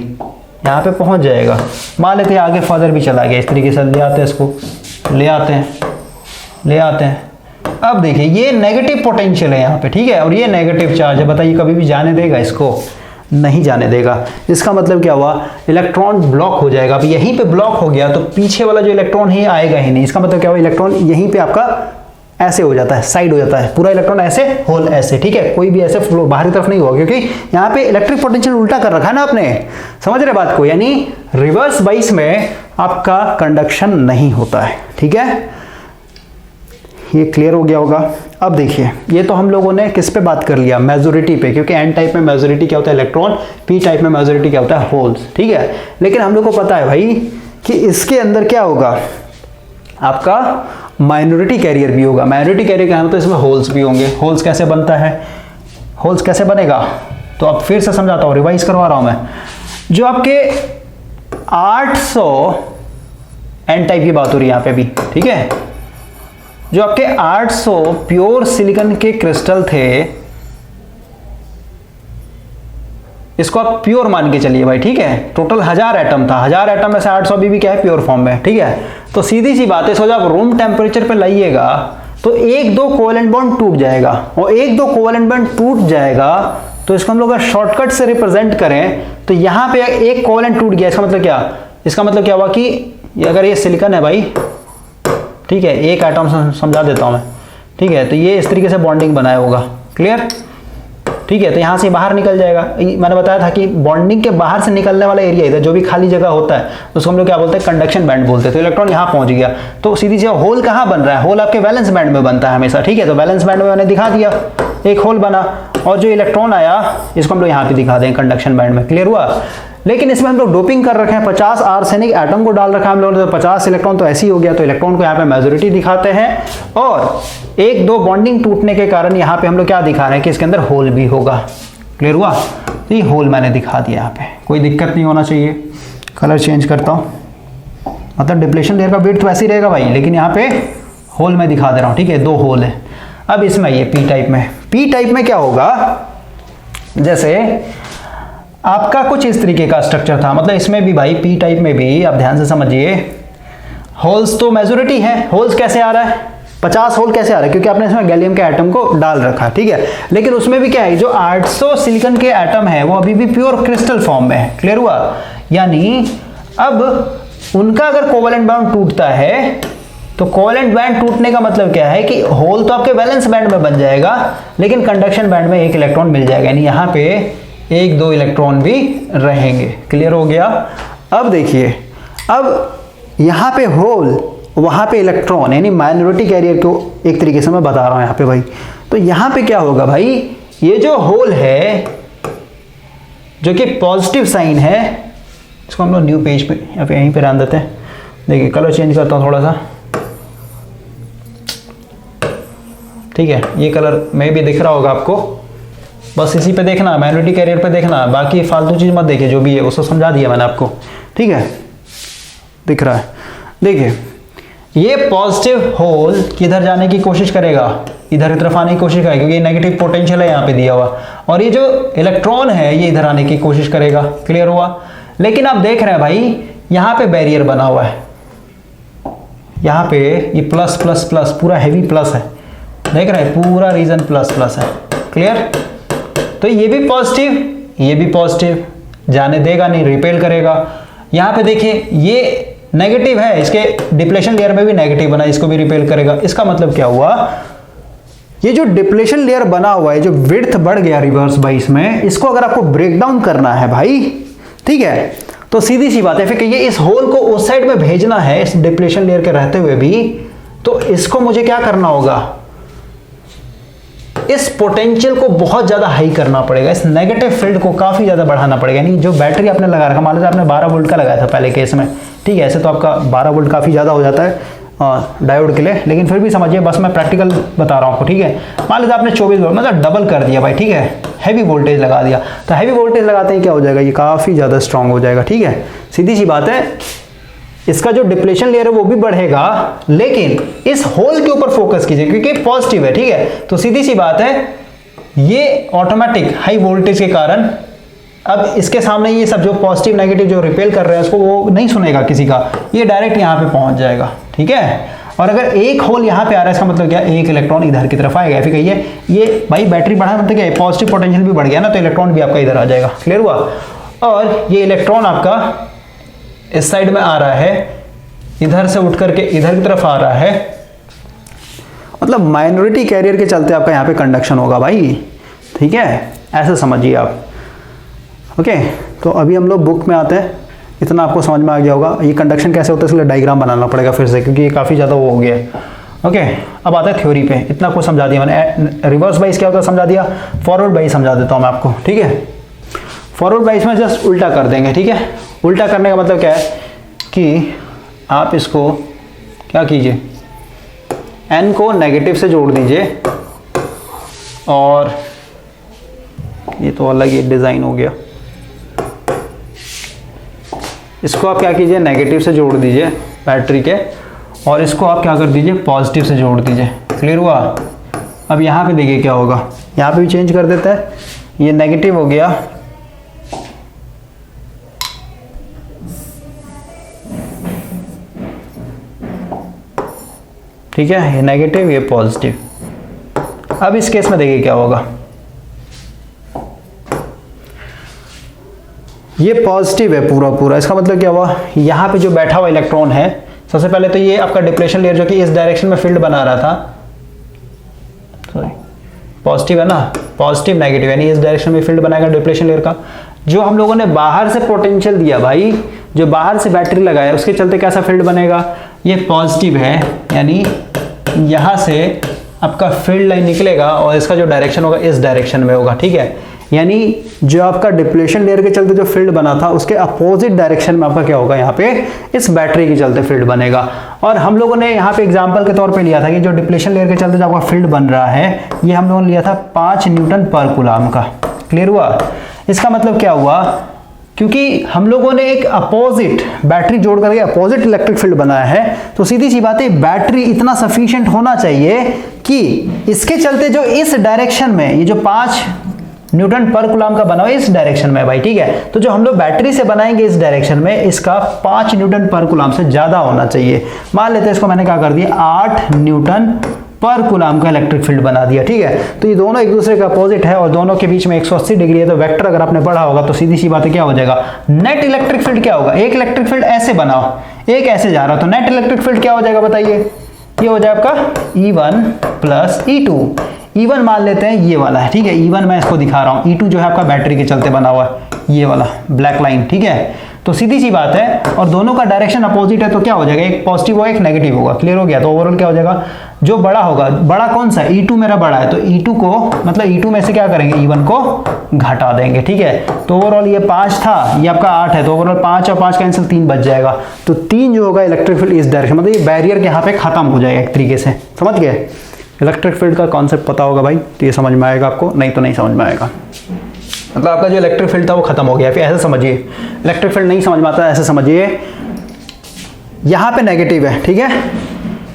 यहां पे पहुंच जाएगा। मान लेते आगे फर्दर भी चला गया, इस तरीके से ले आते हैं इसको, ले आते हैं। अब देखिए ये नेगेटिव पोटेंशियल है यहाँ पे, ठीक है, और ये नेगेटिव चार्ज है, बताइए कभी भी जाने देगा, इसको नहीं जाने देगा। इसका मतलब क्या हुआ, इलेक्ट्रॉन ब्लॉक हो जाएगा। अब यहीं पे ब्लॉक हो गया तो पीछे वाला जो इलेक्ट्रॉन है आएगा ही नहीं। इसका मतलब क्या हुआ, इलेक्ट्रॉन यहीं पे आपका ऐसे हो जाता है, साइड हो जाता है, पूरा इलेक्ट्रॉन ऐसे, होल ऐसे, ठीक है, कोई भी ऐसे फ्लो बाहरी तरफ नहीं होगा, क्योंकि यहाँ पे इलेक्ट्रिक पोटेंशियल उल्टा कर रखा है ना आपने, समझ रहे बात को। यानी रिवर्स बाइस में आपका कंडक्शन नहीं होता है, ठीक है, ये क्लियर हो गया होगा। अब देखिए ये तो हम लोगों ने किस पे बात कर लिया, मेजॉरिटी पे, क्योंकि एन टाइप में मेजॉरिटी क्या होता है, इलेक्ट्रॉन, पी टाइप में मेजॉरिटी क्या होता है, होल्स, ठीक है। लेकिन हम लोग को पता है भाई कि इसके अंदर क्या होगा, आपका माइनॉरिटी कैरियर भी होगा। माइनॉरिटी कैरियर क्या होता है, इसमें होल्स भी होंगे। होल्स कैसे बनता है, होल्स कैसे बनेगा, तो अब फिर से समझाता हूँ, रिवाइज करवा रहा हूँ मैं। जो आपके 800 एन टाइप की बात हो रही है यहाँ पे भी, ठीक है, जो आपके 800 प्योर सिलिकॉन के क्रिस्टल थे, इसको आप प्योर मान के चलिए भाई, ठीक है। टोटल 1000 एटम था, 1000 एटम में से 800 अभी भी क्या है, प्योर फॉर्म में, ठीक है। तो सीधी सी बात है, सो जब रूम टेम्परेचर पे लाइएगा तो 1-2 कोवेलेंट बॉन्ड टूट जाएगा, और 1-2 कोवेलेंट बॉन्ड टूट जाएगा तो इसको हम लोग अगर शॉर्टकट से रिप्रेजेंट करें तो यहाँ पे एक कोवेलेंट टूट गया, इसका मतलब क्या, इसका मतलब क्या हुआ कि अगर ये सिलिकॉन है भाई, ठीक है, एक एटम समझा देता हूं मैं, ठीक है, तो ये इस तरीके से बॉन्डिंग बनाया होगा, क्लियर, ठीक है। तो यहां से बाहर निकल जाएगा। मैंने बताया था कि बॉन्डिंग के बाहर से निकलने वाला एरिया इधर जो भी खाली जगह होता है उसको हम लोग क्या बोलते हैं, कंडक्शन बैंड बोलते हैं। तो इलेक्ट्रॉन यहां पहुंच गया तो सीधी सी होल कहां बन रहा है, होल आपके वैलेंस बैंड में बनता है हमेशा, ठीक है। तो वैलेंस बैंड में मैंने दिखा दिया, एक होल बना, और जो इलेक्ट्रॉन आया इसको हम लोग यहाँ पे दिखा दें कंडक्शन बैंड में, क्लियर हुआ। लेकिन इसमें हम लोग डोपिंग कर रखे हैं, 50 आर्सेनिक एटम को डाल रखा है हम लोगों ने, तो 50 इलेक्ट्रॉन तो ऐसे ही हो गया, तो इलेक्ट्रॉन को यहाँ पे मेजॉरिटी दिखाते हैं, और 1-2 बॉन्डिंग टूटने के कारण यहाँ पे हम लोग क्या दिखा रहे हैं कि इसके अंदर होल भी होगा, क्लियर हुआ। तो ये होल मैंने दिखा दिया, यहाँ पे कोई दिक्कत नहीं होना चाहिए। कलर चेंज करता हूँ, मतलब डिप्लेशन लेयर का विड्थ तो वैसे ही रहेगा भाई, लेकिन यहाँ पे होल मैं दिखा दे रहा हूँ, ठीक है, 2 होल है। अब इसमें ये पी टाइप में, पी टाइप में क्या होगा, जैसे आपका कुछ इस तरीके का स्ट्रक्चर था, मतलब इसमें भी भाई पी टाइप में भी आप ध्यान से समझिए, होल्स तो मेजॉरिटी है। होल्स कैसे आ रहा है, 50 होल कैसे आ रहा है? क्योंकि आपने इसमें गैलियम के एटम को डाल रखा है, ठीक है। लेकिन उसमें भी क्या है, जो 800 सिलिकॉन के एटम है वो अभी भी प्योर क्रिस्टल फॉर्म में है। क्लियर हुआ? यानी अब उनका अगर कोवेलेंट बॉन्ड टूटता है तो कोवेलेंट बैंड टूटने का मतलब क्या है कि होल तो आपके वैलेंस बैंड में बन जाएगा, लेकिन कंडक्शन बैंड में एक इलेक्ट्रॉन मिल जाएगा, यानी यहाँ पे 1-2 इलेक्ट्रॉन भी रहेंगे। क्लियर हो गया? अब देखिए, अब यहाँ पे होल, वहाँ पे इलेक्ट्रॉन, यानी माइनॉरिटी कैरियर को एक तरीके से मैं बता रहा हूँ यहाँ पे भाई। तो यहाँ पे क्या होगा भाई, ये जो होल है जो कि पॉजिटिव साइन है, इसको हम लोग न्यू पेज पे या फिर यहीं पे रख देते हैं। देखिए कलर चेंज करता हूँ थोड़ा सा, ठीक है। ये कलर में भी दिख रहा होगा आपको, बस इसी पे देखना, माइनॉरिटी कैरियर पे देखना, बाकी फालतू चीज़ मत देखिए, जो भी है उसको समझा दिया मैंने आपको, ठीक है। दिख रहा है? देखिए ये पॉजिटिव होल किधर जाने की कोशिश करेगा, इधर की तरफ आने की कोशिश करेगा, क्योंकि ये नेगेटिव पोटेंशियल है यहाँ पे दिया हुआ, और ये जो इलेक्ट्रॉन है ये इधर आने की कोशिश करेगा। क्लियर हुआ? लेकिन आप देख रहे हैं भाई यहाँ पे बैरियर बना हुआ है, यहाँ पे ये प्लस प्लस प्लस पूरा हैवी प्लस है, देख रहे हैं पूरा रीजन प्लस प्लस है। क्लियर? तो ये भी पॉजिटिव, ये भी पॉजिटिव, जाने देगा नहीं, रिपेल करेगा। यहाँ पे देखिए ये नेगेटिव है, इसके डिप्लेशन लेयर में भी नेगेटिव बना, इसको भी रिपेल करेगा। इसका मतलब क्या हुआ, ये जो डिप्लेशन लेयर बना हुआ है, जो विड्थ बढ़ गया रिवर्स बाइस में, इसको अगर आपको ब्रेक डाउन करना है भाई, ठीक है, तो सीधी सी बात है फिर कहिए इस होल को उस साइड में भेजना है इस डिप्लेशन लेयर के रहते हुए भी, तो इसको मुझे क्या करना होगा, इस पोटेंशियल को बहुत ज्यादा हाई करना पड़ेगा, इस नेगेटिव फील्ड को काफी ज्यादा बढ़ाना पड़ेगा। यानी जो बैटरी आपने लगा रखा, मान लीजिए आपने 12 वोल्ट का लगाया था पहले केस में, ठीक है, ऐसे तो आपका 12 वोल्ट काफी ज्यादा हो जाता है डायोड के लिए, लेकिन फिर भी समझिए, बस मैं प्रैक्टिकल बता रहा हूँ आपको, ठीक है। मान लीजिए आपने 24 वोल्ट मतलब डबल कर दिया भाई, ठीक है, हैवी वोल्टेज लगा दिया, तो हैवी वोल्टेज लगाते ही क्या हो जाएगा, ये काफी ज्यादा स्ट्रांग हो जाएगा, ठीक है। सीधी सी बात है, इसका जो डिप्लेशन लेयर है वो भी बढ़ेगा, लेकिन इस होल के ऊपर फोकस कीजिए क्योंकि पॉजिटिव है, ठीक है। तो सीधी सी बात है, ये ऑटोमेटिक हाई वोल्टेज के कारण अब इसके सामने ये सब जो पॉजिटिव नेगेटिव जो रिपेल कर रहे हैं उसको वो नहीं सुनेगा किसी का, ये डायरेक्ट यहाँ पे पहुंच जाएगा, ठीक है। और अगर एक होल यहाँ पे आ रहा है, इसका मतलब क्या, एक इलेक्ट्रॉन इधर की तरफ आएगा। फिर कहिए ये भाई बैटरी बढ़ा मतलब क्या, पॉजिटिव पोटेंशियल भी बढ़ गया ना, तो इलेक्ट्रॉन भी आपका इधर आ जाएगा। क्लियर हुआ? और ये इलेक्ट्रॉन आपका इस साइड में आ रहा है, इधर से उठ करके इधर की तरफ आ रहा है, मतलब माइनॉरिटी कैरियर के चलते आपका यहाँ पे कंडक्शन होगा भाई, ठीक है, ऐसे समझिए आप। ओके, तो अभी हम लोग बुक में आते हैं, इतना आपको समझ में आ गया होगा ये कंडक्शन कैसे होता है, इसलिए डायग्राम बनाना पड़ेगा फिर से क्योंकि ये काफ़ी ज़्यादा वो हो गया है। ओके, अब आता है थ्योरी पे, इतना आपको समझा दिया मैंने। रिवर्स बाइस क्या होता है समझा दिया, फॉरवर्ड बाइस समझा देता हूँ मैं आपको, ठीक है। फॉरवर्ड बाइस में जस्ट उल्टा कर देंगे, ठीक है। उल्टा करने का मतलब क्या है कि आप इसको क्या कीजिए, n को नेगेटिव से जोड़ दीजिए, और ये तो अलग ही डिज़ाइन हो गया, इसको आप क्या कीजिए, नेगेटिव से जोड़ दीजिए बैटरी के, और इसको आप क्या कर दीजिए, पॉजिटिव से जोड़ दीजिए। क्लियर हुआ? अब यहाँ पे देखिए क्या होगा, यहाँ पे भी चेंज कर देता है, ये नेगेटिव हो गया, ठीक है, ये नेगेटिव ये पॉजिटिव। अब इस केस में देखिए क्या होगा, ये पॉजिटिव है पूरा पूरा, इसका मतलब क्या हुआ, यहाँ पे जो बैठा हुआ इलेक्ट्रॉन है, सबसे पहले तो ये आपका डिप्लेशन लेयर जो कि इस डायरेक्शन में फील्ड बना रहा था, सॉरी पॉजिटिव है ना, पॉजिटिव नेगेटिव, यानी इस डायरेक्शन में फील्ड बनाएगा डिप्लेशन लेयर का। जो हम लोगों ने बाहर से पोटेंशियल दिया भाई, जो बाहर से बैटरी लगाया उसके चलते कैसा फील्ड बनेगा, ये पॉजिटिव है, यानी यहाँ से आपका फील्ड लाइन निकलेगा और इसका जो डायरेक्शन होगा इस डायरेक्शन में होगा, ठीक है। यानी जो आपका डिप्लेशन लेयर के चलते जो फील्ड बना था उसके अपोजिट डायरेक्शन में आपका क्या होगा, यहाँ पे इस बैटरी के चलते फील्ड बनेगा। और हम लोगों ने यहाँ पे एग्जांपल के तौर पे लिया था कि जो डिप्लेशन लेयर के चलते जो आपका फील्ड बन रहा है, ये हम लोगों ने लिया था 5 न्यूटन पर कूलम का। क्लियर हुआ? इसका मतलब क्या हुआ, क्योंकि हम लोगों ने एक अपोजिट बैटरी जोड़ करके अपोजिट इलेक्ट्रिक फील्ड बनाया है, तो सीधी सी बात है बैटरी इतना सफिशिएंट होना चाहिए कि इसके चलते जो इस डायरेक्शन में ये जो 5 न्यूटन पर कूलम का बना हुआ है इस डायरेक्शन में भाई, ठीक है। तो जो हम लोग बैटरी से बनाएंगे इस डायरेक्शन में, इसका 5 न्यूटन पर कूलम से ज्यादा होना चाहिए। मान लेते हैं इसको मैंने क्या कर दिया, 8 न्यूटन पर कूलम का इलेक्ट्रिक फील्ड बना दिया, ठीक है। तो ये दोनों एक दूसरे का अपोजिट है और दोनों के बीच में 180 डिग्री है, तो वेक्टर अगर आपने पढ़ा होगा तो सीधी सी बात है क्या हो जाएगा, नेट इलेक्ट्रिक फील्ड क्या होगा, एक इलेक्ट्रिक फील्ड ऐसे बनाओ, एक ऐसे जा रहा, तो नेट इलेक्ट्रिक फील्ड क्या हो जाएगा बताइए, ये हो जाए आपका E1 प्लस E2। E1 मान लेते हैं ये वाला है, ठीक है, E1 मैं इसको दिखा रहा हूँ, E2 जो है आपका बैटरी के चलते बना हुआ है, ये वाला ब्लैक लाइन, ठीक है। तो सीधी सी बात है, और दोनों का डायरेक्शन अपोजिट है, तो क्या हो जाएगा, एक पॉजिटिव होगा एक नेगेटिव होगा, क्लियर हो गया। तो ओवरऑल क्या हो जाएगा, जो बड़ा होगा, बड़ा कौन सा, E2 मेरा बड़ा है, तो E2 को मतलब E2 में से क्या करेंगे, E1 को घटा देंगे, ठीक है। तो ओवरऑल ये 5 था, ये आपका 8 है, तो ओवरऑल 5 और 5 कैंसिल, 3 बच जाएगा। तो 3 जो होगा इलेक्ट्रिक फील्ड इस डायरेक्शन, मतलब ये बैरियर के यहाँ पे खत्म हो जाएगा एक तरीके से, समझ गए। इलेक्ट्रिक फील्ड का कॉन्सेप्ट पता होगा भाई, तो ये समझ में आएगा आपको, नहीं तो नहीं समझ में आएगा। मतलब आपका जो इलेक्ट्रिक फील्ड था वो खत्म हो गया। फिर ऐसे समझिए, इलेक्ट्रिक फील्ड नहीं समझ में आता, ऐसे समझिए, यहाँ पे नेगेटिव है, ठीक है,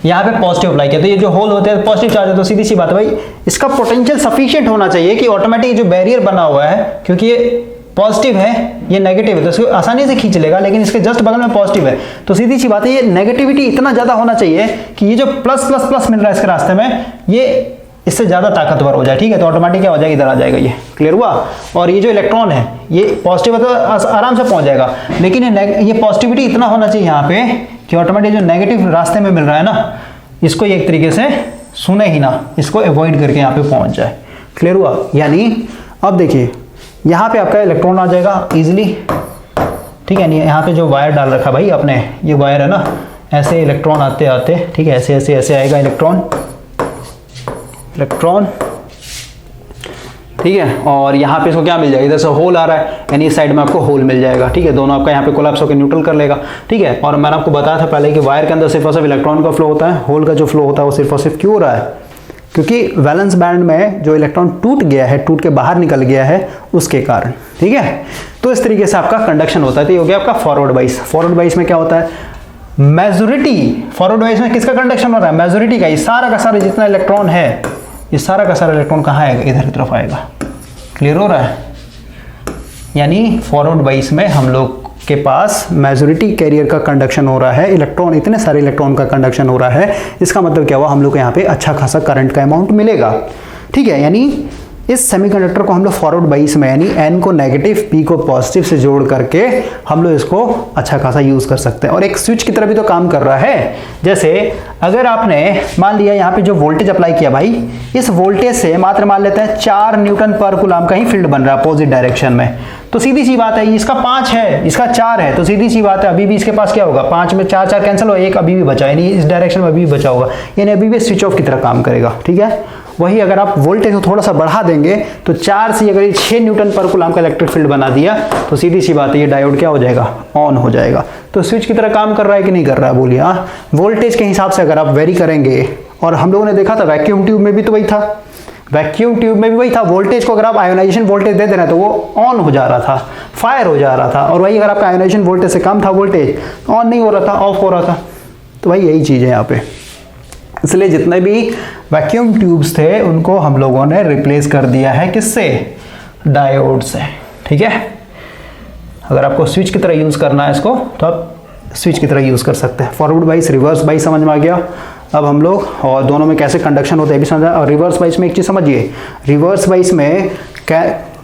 यहाँ पे पॉजिटिव अप्लाई किया, तो ये जो होल होते हैं पॉजिटिव चार्ज है, तो सीधी सी बात है भाई, इसका पोटेंशियल सफिशिएंट होना चाहिए कि ऑटोमेटिक जो बैरियर बना हुआ है, क्योंकि ये पॉजिटिव है ये नेगेटिव है, तो इसको आसानी से खींच लेगा, लेकिन इसके जस्ट बगल में पॉजिटिव है, तो सीधी सी बात है ये नेगेटिविटी इतना ज्यादा होना चाहिए कि ये जो प्लस प्लस प्लस मिल रहा है इसके रास्ते में, ये इससे ज्यादा ताकतवर हो जाए, ठीक है। तो ऑटोमेटिक क्या हो जाएगा, इधर आ जाएगा, ये क्लियर हुआ। और ये जो इलेक्ट्रॉन है ये पॉजिटिव है तो आराम से पहुंच जाएगा, लेकिन ये पॉजिटिविटी इतना होना चाहिए यहाँ पे कि ऑटोमेटिक जो नेगेटिव रास्ते में मिल रहा है ना, इसको एक तरीके से सुने ही ना, इसको अवॉइड करके यहाँ पे पहुंच जाए, क्लियर हुआ। यानी अब देखिए यहाँ पे आपका इलेक्ट्रॉन आ जाएगा इजिली, ठीक है। नहीं यहाँ पे जो वायर डाल रखा भाई आपने, ये वायर है ना, ऐसे इलेक्ट्रॉन आते आते, ठीक है, ऐसे ऐसे ऐसे आएगा इलेक्ट्रॉन, ठीक है। और यहाँ पे इसको क्या मिल जाएगा, इधर से होल आ रहा है, यानी इस साइड में आपको होल मिल जाएगा, ठीक है। दोनों आपका यहाँ पे कोलैप्स होकर न्यूट्रल कर लेगा, ठीक है। और मैंने आपको बताया था पहले कि वायर के अंदर सिर्फ और सिर्फ इलेक्ट्रॉन का फ्लो होता है, होल का जो फ्लो होता है वो सिर्फ और सिर्फ क्यों हो रहा है, क्योंकि वैलेंस बैंड में जो इलेक्ट्रॉन टूट गया है, टूट के बाहर निकल गया है, उसके कारण, ठीक है। तो इस तरीके से आपका कंडक्शन होता है। तो ये हो गया आपका फॉरवर्ड बाइस। फॉरवर्ड बाइस में क्या होता है, मेजॉरिटी, फॉरवर्ड बाइस में किसका कंडक्शन हो रहा है, मेजॉरिटी का, ये सारा का सारा जितना इलेक्ट्रॉन है, ये सारा का सारा इलेक्ट्रॉन कहाँ आएगा, इधर की तरफ आएगा, क्लियर हो रहा है। यानी फॉरवर्ड बाइस में हम लोग के पास मेजॉरिटी कैरियर का कंडक्शन हो रहा है, इलेक्ट्रॉन, इतने सारे इलेक्ट्रॉन का कंडक्शन हो रहा है। इसका मतलब क्या हुआ, हम लोग को यहाँ पे अच्छा खासा करंट का अमाउंट मिलेगा, ठीक है। यानी इस सेमीकंडक्टर को हम लोग फॉरवर्ड बाइस में, यानी N को नेगेटिव P को पॉजिटिव से जोड़ करके हम लोग इसको अच्छा खासा यूज कर सकते हैं। और एक स्विच की तरह भी तो काम कर रहा है। जैसे अगर आपने मान लिया यहाँ पे जो वोल्टेज अप्लाई किया भाई, इस वोल्टेज से मात्र मान लेते हैं 4 न्यूटन पर कूलम का ही फील्ड बन रहा है अपोजिट डायरेक्शन में, तो सीधी सी बात है, इसका 5 है, इसका 4 है, तो सीधी सी बात है अभी भी इसके पास क्या होगा, 5 में 4 4 कैंसिल हो, एक अभी भी बचा, यानी इस डायरेक्शन में अभी भी बचा होगा, यानी अभी भी स्विच ऑफ की तरह काम करेगा, ठीक है। वही अगर आप वोल्टेज को थोड़ा सा बढ़ा देंगे तो 4 से अगर 6 न्यूटन पर कूलम का इलेक्ट्रिक फील्ड बना दिया, तो सीधी सी बात है ये डायोड क्या हो जाएगा, ऑन हो जाएगा। तो स्विच की तरह काम कर रहा है कि नहीं कर रहा है, बोलिए। हाँ, वोल्टेज के हिसाब से अगर आप वेरी करेंगे, और हम लोगों ने देखा था वैक्यूम ट्यूब में भी तो वही था, वैक्यूम ट्यूब में भी वही था, वोल्टेज को अगर आप आयोनाइजेशन वोल्टेज दे देना तो वो ऑन हो जा रहा था, फायर हो जा रहा था, और वही अगर आपका आयोनाइजेशन वोल्टेज से कम था वोल्टेज, ऑन नहीं हो रहा था, ऑफ हो रहा था। तो भाई यही चीज़ है यहाँ पे। इसलिए जितने भी वैक्यूम ट्यूब्स थे उनको हम लोगों ने रिप्लेस कर दिया है किससे, डायोड से, ठीक है। अगर आपको स्विच की तरह यूज करना है इसको, तो आप स्विच की तरह यूज कर सकते हैं। फॉरवर्ड बाइस, रिवर्स बाइस समझ में आ गया। अब हम लोग और दोनों में कैसे कंडक्शन होता है भी समझा। और रिवर्स बाइस में एक चीज समझिए, रिवर्स बाइस में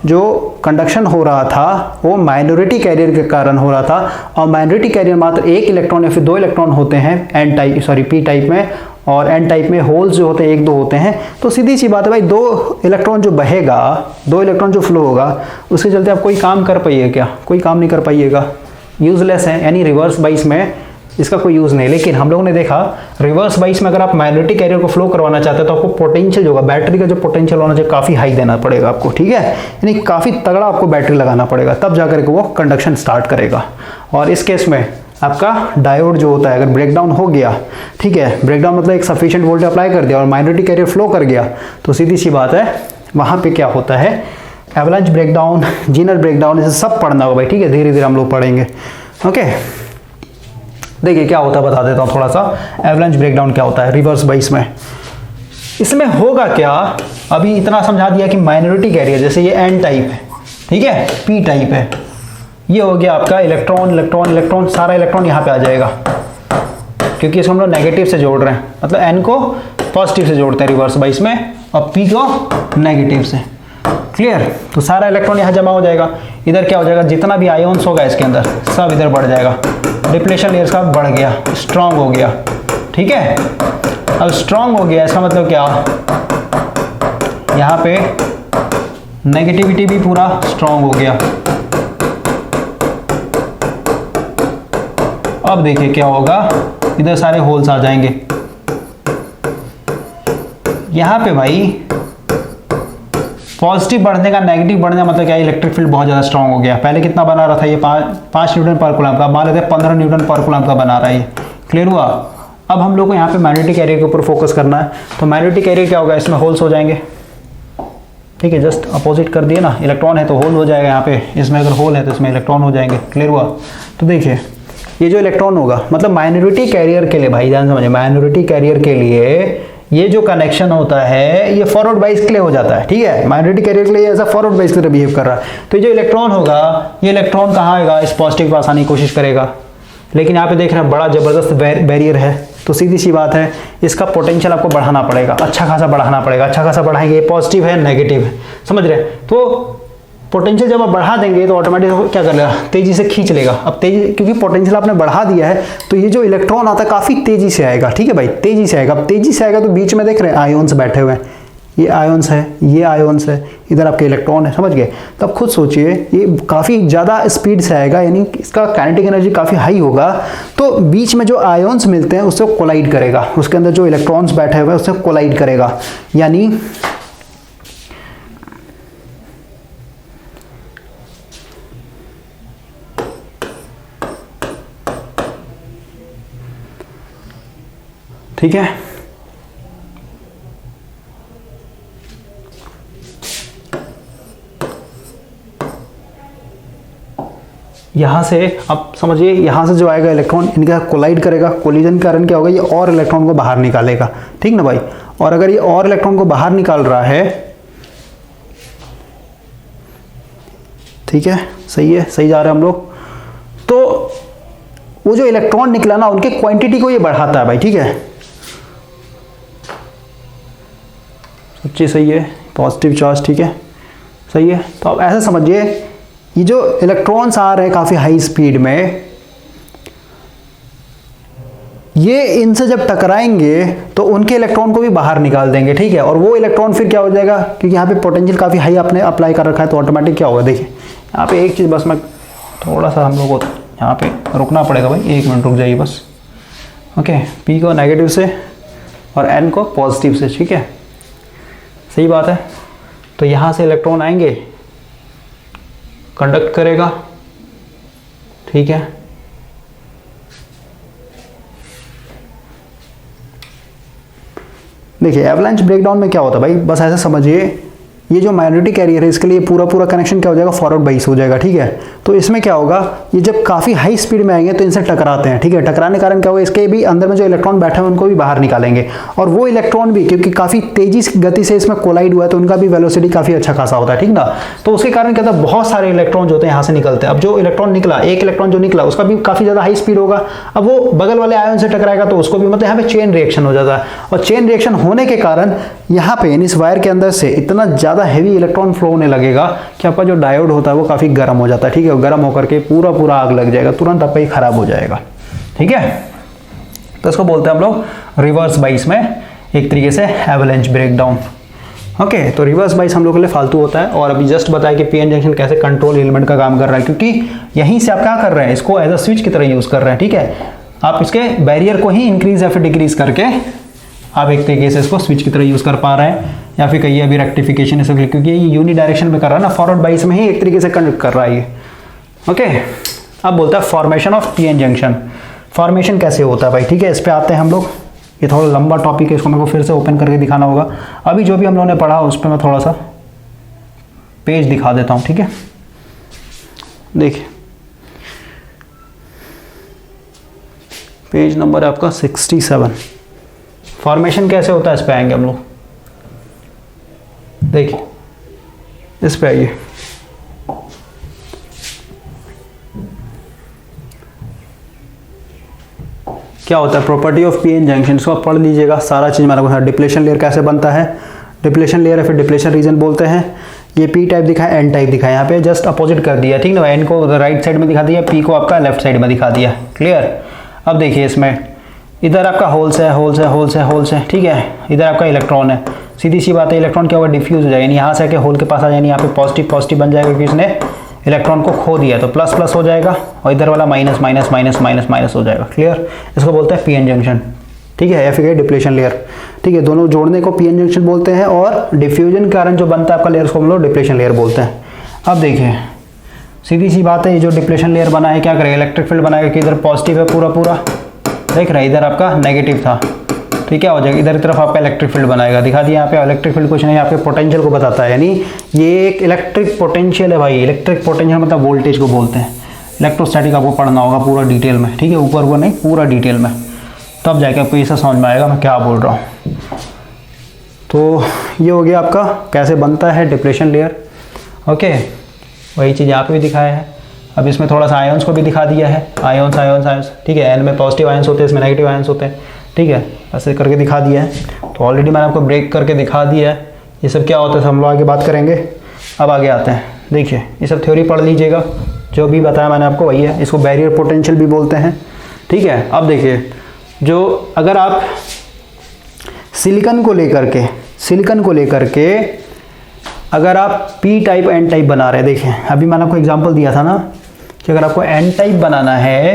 जो कंडक्शन हो रहा था वो माइनॉरिटी कैरियर के कारण हो रहा था, और माइनॉरिटी कैरियर मात्र एक इलेक्ट्रॉन या फिर 2 इलेक्ट्रॉन होते हैं पी टाइप में, और एन टाइप में होल्स जो होते हैं 1 2 होते हैं। तो सीधी सी बात है भाई, 2 इलेक्ट्रॉन जो बहेगा, 2 इलेक्ट्रॉन जो फ्लो होगा, उसके चलते आप कोई काम कर पाइए क्या, कोई काम नहीं कर पाइएगा, यूजलेस है। यानी रिवर्स बाइस में इसका कोई यूज नहीं। लेकिन हम लोगों ने देखा रिवर्स बाइस में अगर आप माइनॉरिटी कैरियर को फ्लो करवाना चाहते हैं तो आपको पोटेंशियल जो होगा, बैटरी का जो पोटेंशियल होना चाहिए, काफी हाई देना पड़ेगा आपको, ठीक है। यानी काफी तगड़ा आपको बैटरी लगाना पड़ेगा, तब जाकर के वो कंडक्शन स्टार्ट करेगा। और इस केस में आपका डायोड जो होता है अगर ब्रेकडाउन हो गया, ठीक है, ब्रेकडाउन मतलब एक सफिशिएंट वोल्टेज अप्लाई कर दिया और माइनॉरिटी कैरियर फ्लो कर गया, तो सीधी सी बात है वहां पे क्या होता है, एवलांच ब्रेकडाउन, जीनर ब्रेकडाउन, इसे सब पढ़ना होगा भाई, ठीक है। धीरे धीरे हम लोग पढ़ेंगे, ओके। देखिए क्या होता है, बता देता हूँ थोड़ा सा। एवलांच ब्रेकडाउन क्या होता है रिवर्स बाइस में। इसमें होगा क्या, अभी इतना समझा दिया कि माइनॉरिटी कैरियर, जैसे ये एन टाइप है, ठीक है, पी टाइप है, ये हो गया आपका इलेक्ट्रॉन इलेक्ट्रॉन इलेक्ट्रॉन, सारा इलेक्ट्रॉन यहाँ पे आ जाएगा, क्योंकि इसको हम लोग नेगेटिव से जोड़ रहे हैं, मतलब एन को पॉजिटिव से जोड़ते हैं रिवर्स बाइस में, और पी को नेगेटिव से। क्लियर? तो सारा इलेक्ट्रॉन यहाँ जमा हो जाएगा, इधर क्या हो जाएगा, जितना भी आयोन्स होगा इसके अंदर सब इधर बढ़ जाएगा, डिप्लेशन लेयर्स का बढ़ गया, स्ट्रांग हो गया, ठीक है। अब स्ट्रांग हो गया इसका मतलब क्या, यहाँ पे नेगेटिविटी भी पूरा स्ट्रांग हो गया। अब देखिए क्या होगा, इधर सारे होल्स आ जाएंगे, यहाँ पे भाई पॉजिटिव बढ़ने का नेगेटिव बढ़ने का मतलब क्या है, इलेक्ट्रिक फील्ड बहुत ज़्यादा स्ट्रांग हो गया। पहले कितना बना रहा था ये 5 न्यूटन पर कूलम का, मान लेते हैं 15 न्यूटन पर कूलम का बना रहा है ये। क्लियर हुआ? अब हम लोग को यहाँ पे मैग्नेटिक कैरियर के ऊपर फोकस करना है। तो मैग्नेटिक कैरियर क्या होगा, इसमें होल्स हो जाएंगे, ठीक है, जस्ट अपोजिट कर दिए ना, इलेक्ट्रॉन है तो होल हो जाएगा यहाँ पे, इसमें अगर होल है तो इसमें इलेक्ट्रॉन हो जाएंगे। क्लियर हुआ? तो देखिए ये जो इलेक्ट्रॉन होगा, मतलब माइनॉरिटी कैरियर के लिए, भाई ध्यान समझिए, माइनॉरिटी कैरियर के लिए ये जो कनेक्शन होता है ये फॉरवर्ड बाइस के लिए हो जाता है, ठीक है, माइनॉरिटी कैरियर के लिए ऐसा फॉरवर्ड बाइस की तरह बिहेव कर रहा है। तो ये जो इलेक्ट्रॉन होगा, ये इलेक्ट्रॉन कहाँ आएगा, इस पॉजिटिव पे आसानी की कोशिश करेगा, लेकिन यहाँ पे देख रहे हैं बड़ा जबरदस्त बैरियर है, तो सीधी सी बात है इसका पोटेंशियल आपको बढ़ाना पड़ेगा, अच्छा खासा बढ़ाना पड़ेगा, अच्छा खासा बढ़ाएंगे, ये पॉजिटिव है नेगेटिव है, समझ रहे हैं। तो पोटेंशियल जब आप बढ़ा देंगे तो ऑटोमेटिक क्या कर लेगा, तेजी से खींच लेगा। अब तेजी, क्योंकि पोटेंशियल आपने बढ़ा दिया है तो ये जो इलेक्ट्रॉन आता है काफी तेजी से आएगा, ठीक है भाई, तेजी से आएगा। अब तेजी से आएगा तो बीच में देख रहे हैं आयोन्स बैठे हुए हैं, ये आयोन्स है, ये आयोन्स है, इधर आपके इलेक्ट्रॉन है, समझ गए। तब खुद सोचिए ये काफ़ी ज़्यादा स्पीड से आएगा, यानी इसका काइनेटिक एनर्जी काफ़ी हाई होगा, तो बीच में जो आयोन्स मिलते हैं उससे कोलाइड करेगा, उसके अंदर जो इलेक्ट्रॉन्स बैठे हुए हैं उससे कोलाइड करेगा, यानी ठीक है। यहां से अब समझिए, यहां से जो आएगा इलेक्ट्रॉन इनका कोलाइड करेगा, कोलिजन के कारण क्या होगा, ये और इलेक्ट्रॉन को बाहर निकालेगा, ठीक ना भाई। और अगर ये और इलेक्ट्रॉन को बाहर निकाल रहा है, ठीक है, सही है, सही जा रहे हैं हम लोग, तो वो जो इलेक्ट्रॉन निकला ना उनके क्वांटिटी को ये बढ़ाता है भाई, ठीक है, सच्ची सही है, पॉजिटिव चार्ज, ठीक है, सही है। तो अब ऐसे समझिए, ये जो इलेक्ट्रॉन्स आ रहे हैं काफ़ी हाई स्पीड में, ये इनसे जब टकराएंगे तो उनके इलेक्ट्रॉन को भी बाहर निकाल देंगे, ठीक है। और वो इलेक्ट्रॉन फिर क्या हो जाएगा, क्योंकि यहाँ पे पोटेंशियल काफ़ी हाई आपने अप्लाई कर रखा है, तो ऑटोमेटिक क्या होगा, देखिए यहाँ पे एक चीज़ बस मैं थोड़ा सा हम लोग को यहाँ पे रुकना पड़ेगा भाई, 1 मिनट रुक जाइए बस, ओके। पी को नेगेटिव से और एन को पॉजिटिव से, ठीक है, सही बात है। तो यहाँ से इलेक्ट्रॉन आएंगे, कंडक्ट करेगा, ठीक है, देखिए एवलांच ब्रेकडाउन में क्या होता है भाई, बस ऐसे समझिए, ये जो माइनॉरिटी कैरियर है इसके लिए पूरा कनेक्शन क्या हो जाएगा, फॉरवर्ड बाइस हो जाएगा, ठीक है। तो इसमें क्या होगा, ये जब काफ़ी हाई स्पीड में आएंगे तो इनसे टकराते हैं, ठीक है, टकराने के कारण क्या होगा, इसके भी अंदर में जो इलेक्ट्रॉन बैठे हैं उनको भी बाहर निकालेंगे, और वो इलेक्ट्रॉन भी क्योंकि काफ़ी तेजी गति से इसमें कोलाइड हुआ है तो उनका भी वेलोसिटी काफ़ी अच्छा खासा होता है, ठीक ना। तो उसके कारण क्या होता है, बहुत सारे इलेक्ट्रॉन जो होते हैं यहाँ से निकलते हैं। अब जो इलेक्ट्रॉन निकला, एक इलेक्ट्रॉन जो निकला उसका भी काफ़ी ज़्यादा हाई स्पीड होगा, अब वो बगल वाले आयन से टकराएगा तो उसको भी, मतलब यहाँ पे चेन रिएक्शन हो जाता है, और चेन रिएक्शन होने के कारण यहाँ पे इस वायर के अंदर से इतना ज़्यादा हैवी इलेक्ट्रॉन फ्लो होने लगेगा कि आपका जो डायोड होता है वो काफ़ी गर्म हो जाता है, ठीक है, गर्म होकर के पूरा आग लग जाएगा, तुरंत आपका ये खराब हो जाएगा, ठीक है। तो इसको बोलते हैं हम लोग रिवर्स बाइस में एक तरीके से एवलांच ब्रेकडाउन, ओके। तो रिवर्स बाइस हम लोग के लिए फालतू होता है, और अभी जस्ट बताया कि पीएन जंक्शन कैसे कंट्रोल एलिमेंट का काम कर रहा है, क्योंकि यहीं से आप क्या कर रहे हैं, इसको एज अ स्विच की तरह यूज कर रहे हैं, ठीक है। आप इसके बैरियर को ही इंक्रीज या फिर डिक्रीज करके आप एक तरीके से इसको स्विच की तरह यूज कर पा रहे हैं, या फिर कहिए अभी रेक्टिफिकेशन इसको, क्योंकि ये यूनि डायरेक्शन में कर रहा है ना, फॉरवर्ड बाइस में ही एक तरीके से कंडक्ट कर रहा है ये, ओके। अब बोलता है formation of PN junction, formation कैसे होता है भाई, ठीक है, इस पे आते हैं हम लोग। ये थोड़ा लंबा टॉपिक है, इसको मेरे को फिर से ओपन करके दिखाना होगा। अभी जो भी हम लोगों ने पढ़ा उस पर मैं थोड़ा सा पेज दिखा देता हूँ, ठीक है। देखिए पेज नंबर है आपका 67, फॉर्मेशन कैसे होता है इस पे आएंगे हम लोग। देखिए इस पे आइए, क्या होता है property of P N junction, इसको आप पढ़ लीजिएगा सारा चीज़ मेरे को। डिप्लेशन लेयर कैसे बनता है, डिप्लेशन लेयर या फिर डिप्लेशन रीजन बोलते हैं। ये पी टाइप दिखा है, एन टाइप दिखा है, यहाँ पे जस्ट अपोजिट कर दिया, ठीक ना। एन को राइट साइड में दिखा दिया, पी को आपका लेफ्ट साइड में दिखा दिया, क्लियर। अब देखिए इसमें इधर आपका होल्स है, होल्स है, होल्स है, होल्स है, ठीक है। इधर आपका इलेक्ट्रॉन है, सीधी सी बात है, इलेक्ट्रॉन क्या होगा, डिफ्यूज हो जाएगा, यानी यहाँ से आके होल के पास आ जाएगा, यहाँ पे पॉजिटिव पॉजिटिव बन जाएगा क्योंकि इसने इलेक्ट्रॉन को खो दिया, तो प्लस प्लस हो जाएगा, और इधर वाला minus minus minus minus minus हो जाएगा, क्लियर। इसको बोलते हैं पीएन जंक्शन, ठीक है, या फिर डिप्लेशन लेयर, ठीक है। दोनों जोड़ने को पीएन जंक्शन बोलते हैं, और डिफ्यूजन के कारण जो बनता है आपका लेयर उसको हम लोग डिप्लेशन लेयर बोलते हैं। अब देखिए सीधी सी बात है, ये जो डिप्लेशन लेयर बना है क्या करेगा, इलेक्ट्रिक फील्ड बनाएगा कि इधर पॉजिटिव है पूरा पूरा, देख रहे हैं, इधर आपका नेगेटिव था, ठीक है, हो जाएगा, इधर की तरफ आपका इलेक्ट्रिक फील्ड बनाएगा। दिखा दिया यहाँ पे, इलेक्ट्रिक फील्ड कुछ नहीं, आपके पोटेंशियल को बताता है, यानी ये एक इलेक्ट्रिक पोटेंशियल है भाई। इलेक्ट्रिक पोटेंशियल मतलब वोल्टेज को बोलते हैं। इलेक्ट्रोस्टैटिक आपको पढ़ना होगा पूरा डिटेल में, ठीक है, ऊपर वो नहीं, पूरा डिटेल में, तब जाके आपको ये सब समझ में आएगा मैं क्या बोल रहा हूँ। तो ये हो गया आपका कैसे बनता है डिप्लेशन लेयर, ओके। वही चीज़ यहाँ पे भी दिखाया है। अब इसमें थोड़ा सा आयंस को भी दिखा दिया है, आयंस आयंस आयंस, ठीक है। एन में पॉजिटिव आयंस होते हैं, इसमें नेगेटिव आयंस होते हैं, ठीक है, ऐसे करके दिखा दिया है। तो ऑलरेडी मैंने आपको ब्रेक करके दिखा दिया है ये सब क्या होता है, हम लोग आगे बात करेंगे। अब आगे आते हैं, देखिए ये सब थ्योरी पढ़ लीजिएगा, जो भी बताया मैंने आपको वही है। इसको बैरियर पोटेंशियल भी बोलते हैं, ठीक है। अब देखिए जो अगर आप सिलिकन को लेकर के अगर आप पी टाइप एन टाइप बना रहे हैं, देखिए अभी मैंने आपको एग्जांपल दिया था ना कि अगर आपको एन टाइप बनाना है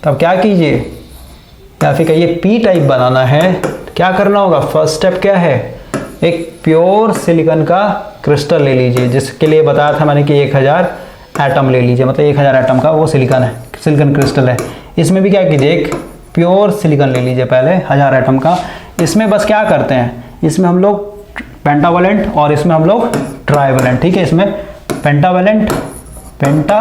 तब क्या कीजिए, या फिर कहिए पी टाइप बनाना है, क्या करना होगा, फर्स्ट स्टेप क्या है, एक प्योर सिलिकन का क्रिस्टल ले लीजिए, जिसके लिए बताया था मैंने कि 1000 एटम ले लीजिए, मतलब 1000 एटम का वो सिलिकन है, सिलिकन क्रिस्टल है। इसमें भी क्या कीजिए, एक प्योर सिलिकन ले लीजिए पहले 1000 एटम का। इसमें बस क्या करते हैं, इसमें हम लोग पेंटावेलेंट और इसमें हम लोग ट्राइवेलेंट, ठीक है, इसमें पेंटावेलेंट पेंटा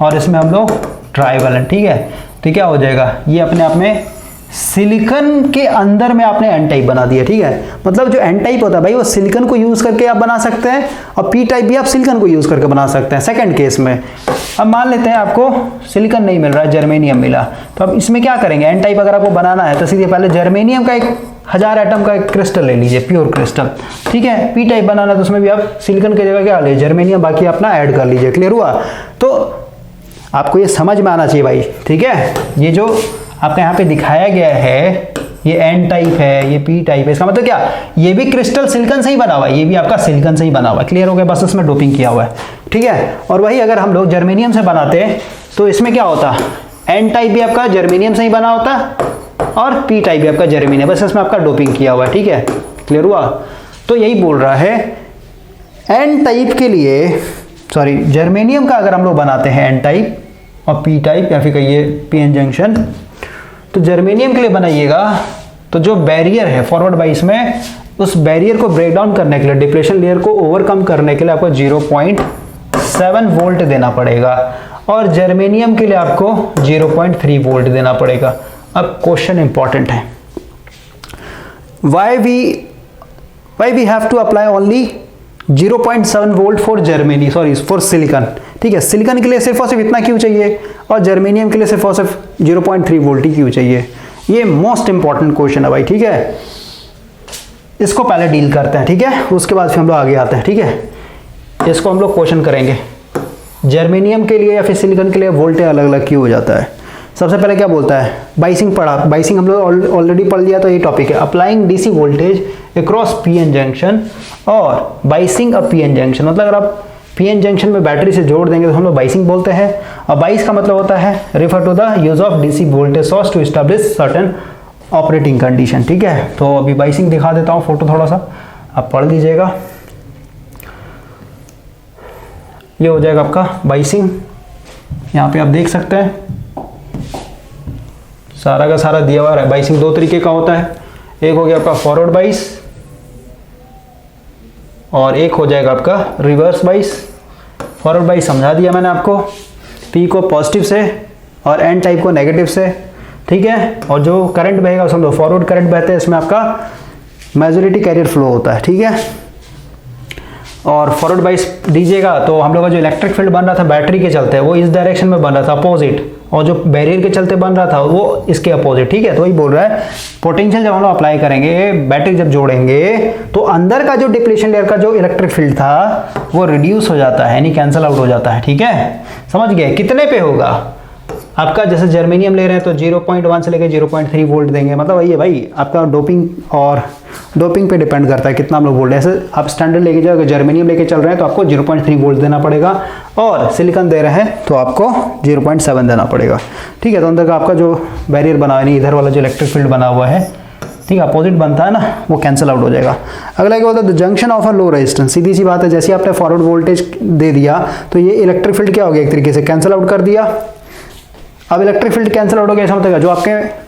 और इसमें हम लोग ट्राइवेलेंट, ठीक है। तो क्या हो जाएगा, ये अपने आप में सिलिकन के अंदर में आपने एन टाइप बना दिया, ठीक है। मतलब जो एन टाइप होता है भाई वो सिलिकन को यूज करके आप बना सकते हैं, और पी टाइप भी आप सिलिकन को यूज करके बना सकते हैं सेकंड केस में। अब मान लेते हैं आपको सिलिकन नहीं मिल रहा है, जर्मेनियम मिला, तो अब इसमें क्या करेंगे, एन टाइप अगर आपको बनाना है तो सीधे पहले जर्मेनियम का एक 1000 एटम का एक क्रिस्टल ले लीजिए, प्योर क्रिस्टल, ठीक है। पी टाइप बनाना है तो उसमें भी आप सिलिकन की जगह क्या ले, जर्मेनियम, बाकी अपना ऐड कर लीजिए, क्लियर हुआ। तो आपको ये समझ में आना चाहिए भाई, ठीक है। ये जो आपके यहाँ पे दिखाया गया है ये एन टाइप है, ये पी टाइप है, इसका मतलब क्या, ये भी क्रिस्टल सिलिकन से ही बना हुआ है, ये भी आपका सिलिकन से ही बना हुआ है, क्लियर हो गया, बस इसमें डोपिंग किया हुआ है, ठीक है। और वही अगर हम लोग जर्मेनियम से बनाते हैं तो इसमें क्या होता, एन टाइप भी आपका जर्मेनियम से ही बना होता और पी टाइप भी आपका जर्मेनियम, बस इसमें आपका डोपिंग किया हुआ है, ठीक है, क्लियर हुआ। तो यही बोल रहा है एन टाइप के लिए, सॉरी जर्मेनियम का अगर हम लोग बनाते हैं एन टाइप और पी टाइप या फिर कहिए पी एन जंक्शन, तो जर्मेनियम के लिए बनाइएगा तो जो बैरियर है फॉरवर्ड बाइस में, उस बैरियर को ब्रेक डाउन करने के लिए, डिप्लेशन लेयर को ओवरकम करने के लिए आपको 0.7 वोल्ट देना पड़ेगा, और जर्मेनियम के लिए आपको 0.3 वोल्ट देना पड़ेगा। अब क्वेश्चन इंपॉर्टेंट है, why we have to apply only 0.7 volt for silicon, ठीक है। सिलिकॉन के लिए सिर्फ और सिर्फ इतना क्यों चाहिए, और जर्मेनियम के लिए सिर्फ और सिर्फ 0.3 वोल्ट ही क्यों चाहिए, ये मोस्ट इंपॉर्टेंट क्वेश्चन है भाई, ठीक है। इसको पहले डील करते हैं, ठीक है, उसके बाद फिर हम लोग आगे आते हैं, ठीक है। इसको हम लोग क्वेश्चन करेंगे, जर्मेनियम के लिए या फिर सिलिकॉन के लिए वोल्टेज अलग अलग क्यों हो जाता है। सबसे पहले क्या बोलता है, बाइसिंग पढ़ा, बाइसिंग हम लोग ऑलरेडी पढ़ लिया, तो ये टॉपिक है, applying DC voltage across PN junction और बाइसिंग अ पीएन जंक्शन। मतलब अगर आप पीएन जंक्शन में बैटरी से जोड़ देंगे तो हम लोग बाइसिंग बोलते हैं, और बाइस का मतलब होता है refer to the use of DC voltage source to establish certain operating condition, ठीक है। तो अभी बाइसिंग दिखा देता हूँ, फोटो थोड़ा सा आप पढ़ लीजिएगा। ये हो जाएगा आपका बाइसिंग, यहाँ पे आप देख सकते हैं सारा का सारा दिया हुआ है। बाइसिंग दो तरीके का होता है, एक हो गया आपका फॉरवर्ड बाइस और एक हो जाएगा आपका रिवर्स बाइस। फॉरवर्ड बाइस समझा दिया मैंने आपको, पी को पॉजिटिव से और एन टाइप को नेगेटिव से, ठीक है। और जो करंट बहेगा समझो फॉरवर्ड करंट बहते हैं, इसमें आपका मेजॉरिटी कैरियर फ्लो होता है, ठीक है। और फॉरवर्ड बाइस दीजिएगा तो हम लोग का जो इलेक्ट्रिक फील्ड बन रहा था बैटरी के चलते वो इस डायरेक्शन में बन रहा था अपोजिट, और जो बैरियर के चलते बन रहा था वो इसके अपोजिट। ठीक है, तो वही बोल रहा है पोटेंशियल जब हम लोग अप्लाई करेंगे, बैटरी जब जोड़ेंगे तो अंदर का जो डिप्लीशन लेयर का जो इलेक्ट्रिक फील्ड था वो रिड्यूस हो जाता है, यानी कैंसिल आउट हो जाता है। ठीक है, समझ गए? कितने पे होगा आपका? जैसे जर्मेनियम ले रहे हैं तो 0.1 से लेकर 0.3 वोल्ट देंगे, मतलब वही है भाई, आपका डोपिंग और डोपिंग पे डिपेंड करता है कितना हम लोग वोल्ट। ऐसे आप स्टैंडर्ड लेके जाओ, जर्मेनियम लेके चल रहे हैं तो आपको 0.3 वोल्ट देना पड़ेगा, और सिलिकॉन दे रहे हैं तो आपको 0.7 देना पड़ेगा। ठीक है, तो अंदर का आपका जो बैरियर बना हुआ है, इधर वाला जो इलेक्ट्रिक फील्ड बना हुआ है, ठीक है, अपोजिट बनता है ना, वो कैंसिल आउट हो जाएगा। अगला क्या होता है? The junction of a low resistance. सीधी सी बात है, जैसे आपने फॉरवर्ड वोल्टेज दे दिया तो ये इलेक्ट्रिक फील्ड क्या हो गया, एक तरीके से कैंसिल आउट कर दिया। अब इलेक्ट्रिक फील्ड कैंसिल आउट हो गया, ऐसा मतलब जो आपके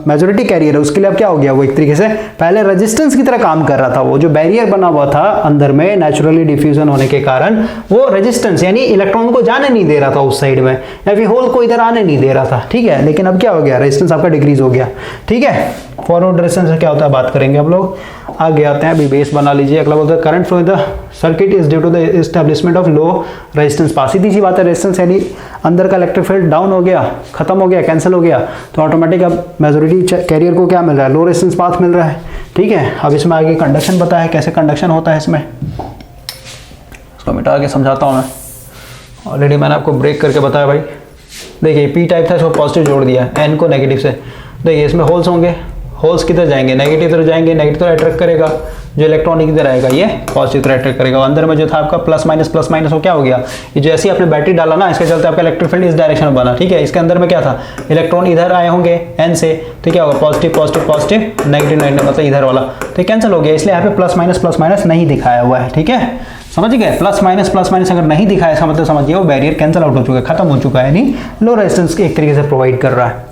मेजॉरिटी कैरियर है उसके लिए अब क्या हो गया, वो एक तरीके से पहले रेजिस्टेंस की तरह काम कर रहा था। वो जो बैरियर बना हुआ था अंदर में नेचुरली डिफ्यूजन होने के कारण वो रेजिस्टेंस यानी इलेक्ट्रॉन को जाने नहीं दे रहा था उस साइड में, या फिर होल को इधर आने नहीं दे रहा था। ठीक है, लेकिन अब क्या हो गया, रेजिस्टेंस आपका डिक्रीज हो गया। ठीक है, फॉरवर्ड रेजिस्टेंस क्या होता है बात करेंगे हम लोग, आगे आते हैं। अभी बेस बना लीजिए। अगला बोलते हैं current flow in the circuit is due to the establishment of low resistance path. सीधी सी बात है, रेजिस्टेंस यानी अंदर का इलेक्ट्रिक फील्ड डाउन हो गया, खत्म हो गया, कैंसिल हो गया, तो ऑटोमेटिक अब मेजॉरिटी कैरियर को क्या मिल रहा है, लो रेजिस्टेंस पाथ मिल रहा है। ठीक है, अब इसमें आगे कंडक्शन बताया कैसे कंडक्शन होता है इसमें, इसको मिटा के समझाता हूँ मैं। ऑलरेडी मैंने आपको ब्रेक करके बताया भाई। देखिए पी टाइप था, इसको पॉजिटिव जोड़ दिया, एन को नेगेटिव से। देखिए इसमें होल्स होंगे, होल्स किधर जाएंगे, नेगेटिव तरफ जाएंगे, नेगेटिव तरफ अट्रैक्ट करेगा, जो इलेक्ट्रॉन इधर आएगा ये पॉजिटिव तरफ अट्रैक्ट करेगा। अंदर में जो था आपका प्लस माइनस वो क्या हो गया, ये जैसे ही आपने बैटरी डाला ना, इसके चलते आपका इलेक्ट्रिक फील्ड इस डायरेक्शन में बना। ठीक है, इसके अंदर में क्या था, इलेक्ट्रॉन इधर आए होंगे एन से, तो क्या होगा, positive positive positive, negative negative, मतलब इधर वाला, तो कैंसिल हो गया। इसलिए यहाँ पे प्लस माइनस नहीं दिखाया हुआ है। ठीक है, समझ गए? प्लस माइनस अगर नहीं दिखाया, इसका मतलब समझिए वो बैरियर कैंसिल आउट हो चुका है, खत्म हो चुका है, यानी लो रेजिस्टेंस एक तरीके से प्रोवाइड कर रहा है।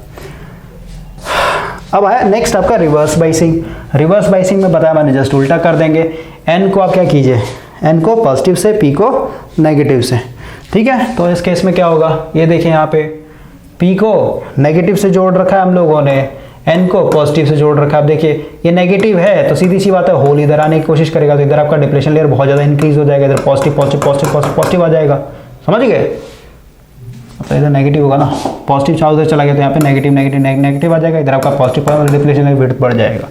अब आया नेक्स्ट आपका रिवर्स बाइसिंग। रिवर्स बाइसिंग में बताया मैंने, जस्ट उल्टा कर देंगे। एन को आप क्या कीजिए, एन को पॉजिटिव से, पी को नेगेटिव से। ठीक है, तो इस केस में क्या होगा, ये देखिए यहाँ पे पी को नेगेटिव से जोड़ रखा है हम लोगों ने, एन को पॉजिटिव से जोड़ रखा है। अब देखिए ये नेगेटिव है तो सीधी सी बात है होल इधर आने की कोशिश करेगा, तो इधर आपका डिप्लेशन लेयर बहुत ज़्यादा इंक्रीज हो जाएगा, इधर positive positive positive positive positive आ जाएगा। समझ गए? तो इधर नेगेटिव होगा ना, पॉजिटिव चार्ज उधर चला गया तो यहाँ पे नेगेटिव नेगेटिव नेगेटिव आ जाएगा, इधर आपका पॉजिटिव डिप्लेशन लेयर विड्थ बढ़ जाएगा।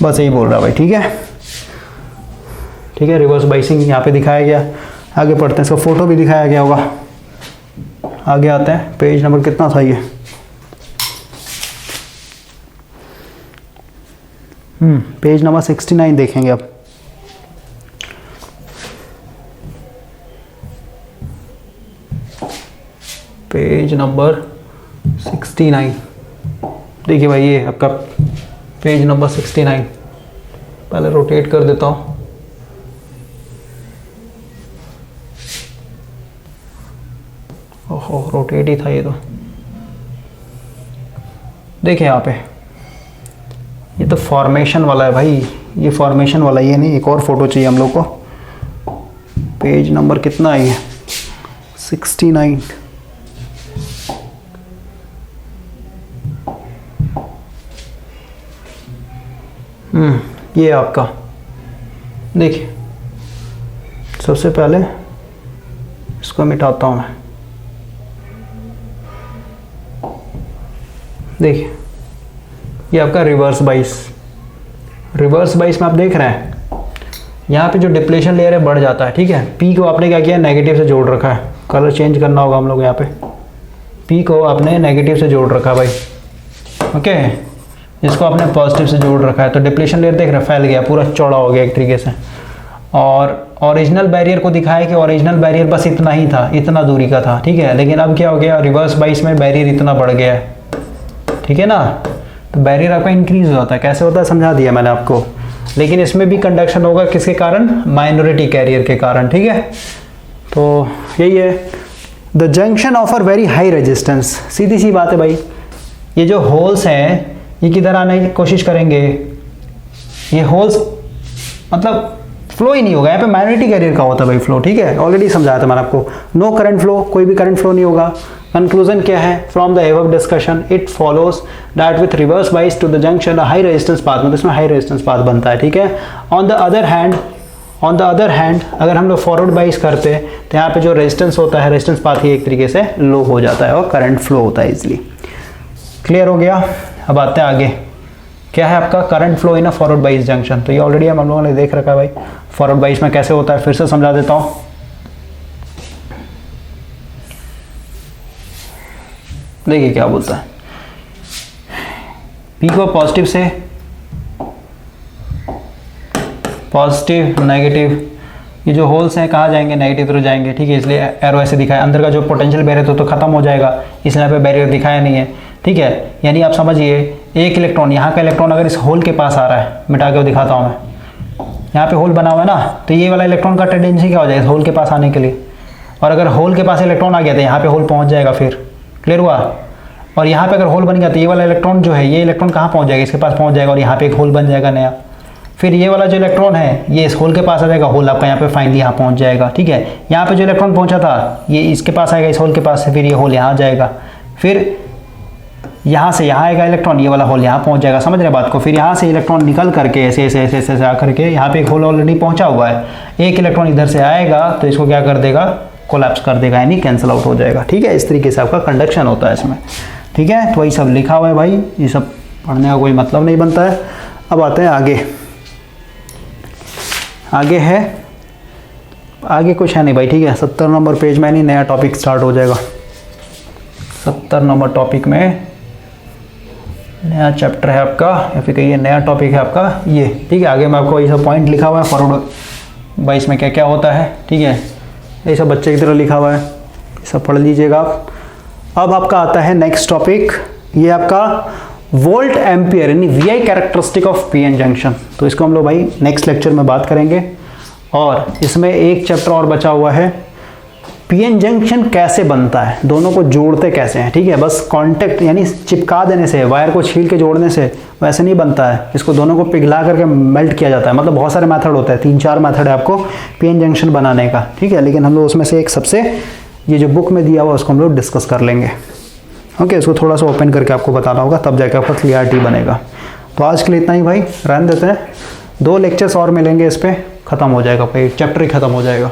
बस यही बोल रहा भाई। ठीक है, ठीक है, रिवर्स बाइसिंग यहाँ पे दिखाया गया। आगे पढ़ते हैं, इसका फोटो भी दिखाया गया होगा। आगे आते हैं, पेज नंबर कितना था ये, पेज नंबर 69 देखेंगे अब। पेज नंबर 69 देखिए भाई, ये आपका पेज नंबर 69। पहले रोटेट कर देता हूँ। ओहो, रोटेट ही था ये तो। देखिए यहाँ पे ये तो फॉर्मेशन वाला है भाई, ये फॉर्मेशन वाला, ये नहीं, एक और फोटो चाहिए हम लोग को। पेज नंबर कितना है ये, 69। ये आपका देखिए, सबसे पहले इसको मिटाता हूँ मैं। देखिए ये आपका रिवर्स बाइस। रिवर्स बाइस में आप देख रहे हैं यहाँ पे जो डिप्लेशन लेयर है बढ़ जाता है। ठीक है, पी को आपने क्या किया, नेगेटिव से जोड़ रखा है। कलर चेंज करना होगा हम लोग यहाँ पे। पी को आपने नेगेटिव से जोड़ रखा है भाई, ओके। इसको आपने पॉजिटिव से जोड़ रखा है, तो डिप्लेशन लेयर देख रहे हैं फैल गया, पूरा चौड़ा हो गया एक तरीके से। और ओरिजिनल बैरियर को दिखाया कि ओरिजिनल बैरियर बस इतना ही था, इतना दूरी का था। ठीक है, लेकिन अब क्या हो गया, रिवर्स बाइस में बैरियर इतना बढ़ गया है। ठीक है ना, तो बैरियर आपका इंक्रीज हो जाता है। कैसे होता है समझा दिया मैंने आपको। लेकिन इसमें भी कंडक्शन होगा किसके कारण, माइनॉरिटी कैरियर के कारण। ठीक है, तो यही है। The junction of a very high resistance. सीधी सी बात है भाई, ये जो होल्स हैं ये किधर आने की कोशिश करेंगे, ये होल्स मतलब फ्लो ही नहीं होगा। यहाँ पे माइनॉरिटी कैरियर का होता है भाई फ्लो। ठीक है, ऑलरेडी समझाया था मैंने आपको। नो करंट फ्लो, कोई भी करंट फ्लो नहीं होगा। कंक्लूजन क्या है, from the above discussion it follows that with reverse bias to the junction high resistance path, मतलब इसमें हाई रेजिस्टेंस पाथ बनता है। ठीक है, on the on the other hand अगर हम लोग फॉरवर्ड बाइस करते हैं तो यहाँ पे जो रेजिस्टेंस होता है, रेजिस्टेंस पाथ ही एक तरीके से लो हो जाता है और करंट फ्लो होता है इजीली। क्लियर हो गया। अब आते हैं आगे, क्या है आपका current flow in a forward बाइस जंक्शन। तो ये ऑलरेडी हम लोगों ने देख रखा है भाई, फॉरवर्ड बाइस में कैसे होता है, फिर से समझा देता हूँ। देखिए क्या बोलता है, पी को पॉजिटिव से पॉजिटिव नेगेटिव, ये जो होल्स हैं कहाँ जाएंगे, नेगेटिव तरफ जाएंगे, ठीक है, इसलिए एरो ऐसे दिखाया। अंदर का जो पोटेंशियल बैरियर तो खत्म हो जाएगा, इसलिए यहाँ पे बैरियर दिखाया नहीं है, ठीक है। यानी आप समझिए एक इलेक्ट्रॉन, यहाँ का इलेक्ट्रॉन अगर इस होल के पास आ रहा है, मिटा के दिखाता हूँ मैं, यहाँ पे होल बना हुआ है ना, तो ये वाला इलेक्ट्रॉन का टेंडेंसी क्या हो जाएगा, होल के पास आने के लिए। और अगर होल के पास इलेक्ट्रॉन आ गया तो यहाँ पे होल पहुँच जाएगा, फिर क्लियर हुआ। और यहाँ पे अगर होल बन गया तो ये वाला इलेक्ट्रॉन जो है, ये इलेक्ट्रॉन कहाँ पहुँच जाएगा, इसके पास पहुँच जाएगा और यहाँ पे एक होल बन जाएगा नया। फिर ये वाला जो इलेक्ट्रॉन है ये इस होल के पास आ जाएगा, होल आपका यहाँ पे फाइनली यहाँ पहुँच जाएगा, ठीक है। यहाँ पे जो इलेक्ट्रॉन पहुँचा था ये इसके पास आएगा, इस होल के पास से, फिर ये होल यहाँ आ जाएगा, फिर यहाँ से यहाँ आएगा इलेक्ट्रॉन, ये वाला होल यहाँ पहुँच जाएगा, समझ रहे बात को। फिर यहाँ से इलेक्ट्रॉन निकल करके ऐसे ऐसे ऐसे ऐसे आकर के यहाँ पे एक होल ऑलरेडी पहुँचा हुआ है, एक इलेक्ट्रॉन इधर से आएगा तो इसको क्या कर देगा, कोलैप्स कर देगा, यानी कैंसिल आउट हो जाएगा, ठीक है। इस तरीके से आपका कंडक्शन होता है इसमें, ठीक है। तो वही सब लिखा हुआ है भाई, ये सब पढ़ने का कोई मतलब नहीं बनता है। अब आते हैं आगे, आगे है, आगे कुछ है नहीं भाई, ठीक है। 70 नंबर पेज में नहीं नया टॉपिक स्टार्ट हो जाएगा, 70 नंबर टॉपिक में नया चैप्टर है आपका, या फिर कहिए नया टॉपिक है आपका ये, ठीक है। आगे मैं आपको ये सब पॉइंट लिखा हुआ है फॉरवर्ड बाइस में क्या क्या होता है, ठीक है, ये सब बच्चे की तरह लिखा हुआ है, ये सब पढ़ लीजिएगा आप। अब आपका आता है नेक्स्ट टॉपिक, ये आपका वोल्ट एम्पियर यानी VI characteristic of PN junction. तो इसको हम लोग भाई नेक्स्ट लेक्चर में बात करेंगे। और इसमें एक चैप्टर और बचा हुआ है, पीएन जंक्शन कैसे बनता है, दोनों को जोड़ते कैसे हैं, ठीक है। बस कांटेक्ट यानी चिपका देने से, वायर को छील के जोड़ने से वैसे नहीं बनता है, इसको दोनों को पिघला करके मेल्ट किया जाता है। मतलब बहुत सारे मेथड होते हैं, 3-4 मेथड है आपको पीएन जंक्शन बनाने का, ठीक है। लेकिन हम लोग उसमें से एक सबसे ये जो बुक में दिया हुआ उसको हम लोग डिस्कस कर लेंगे, ओके। इसको थोड़ा सा ओपन करके आपको बताना होगा, तब जाके आपका क्लियरिटी बनेगा। तो आज के लिए इतना ही भाई, रहने देते हैं, 2 लेक्चर्स और मिलेंगे, इस पर ख़त्म हो जाएगा भाई, चैप्टर ही ख़त्म हो जाएगा।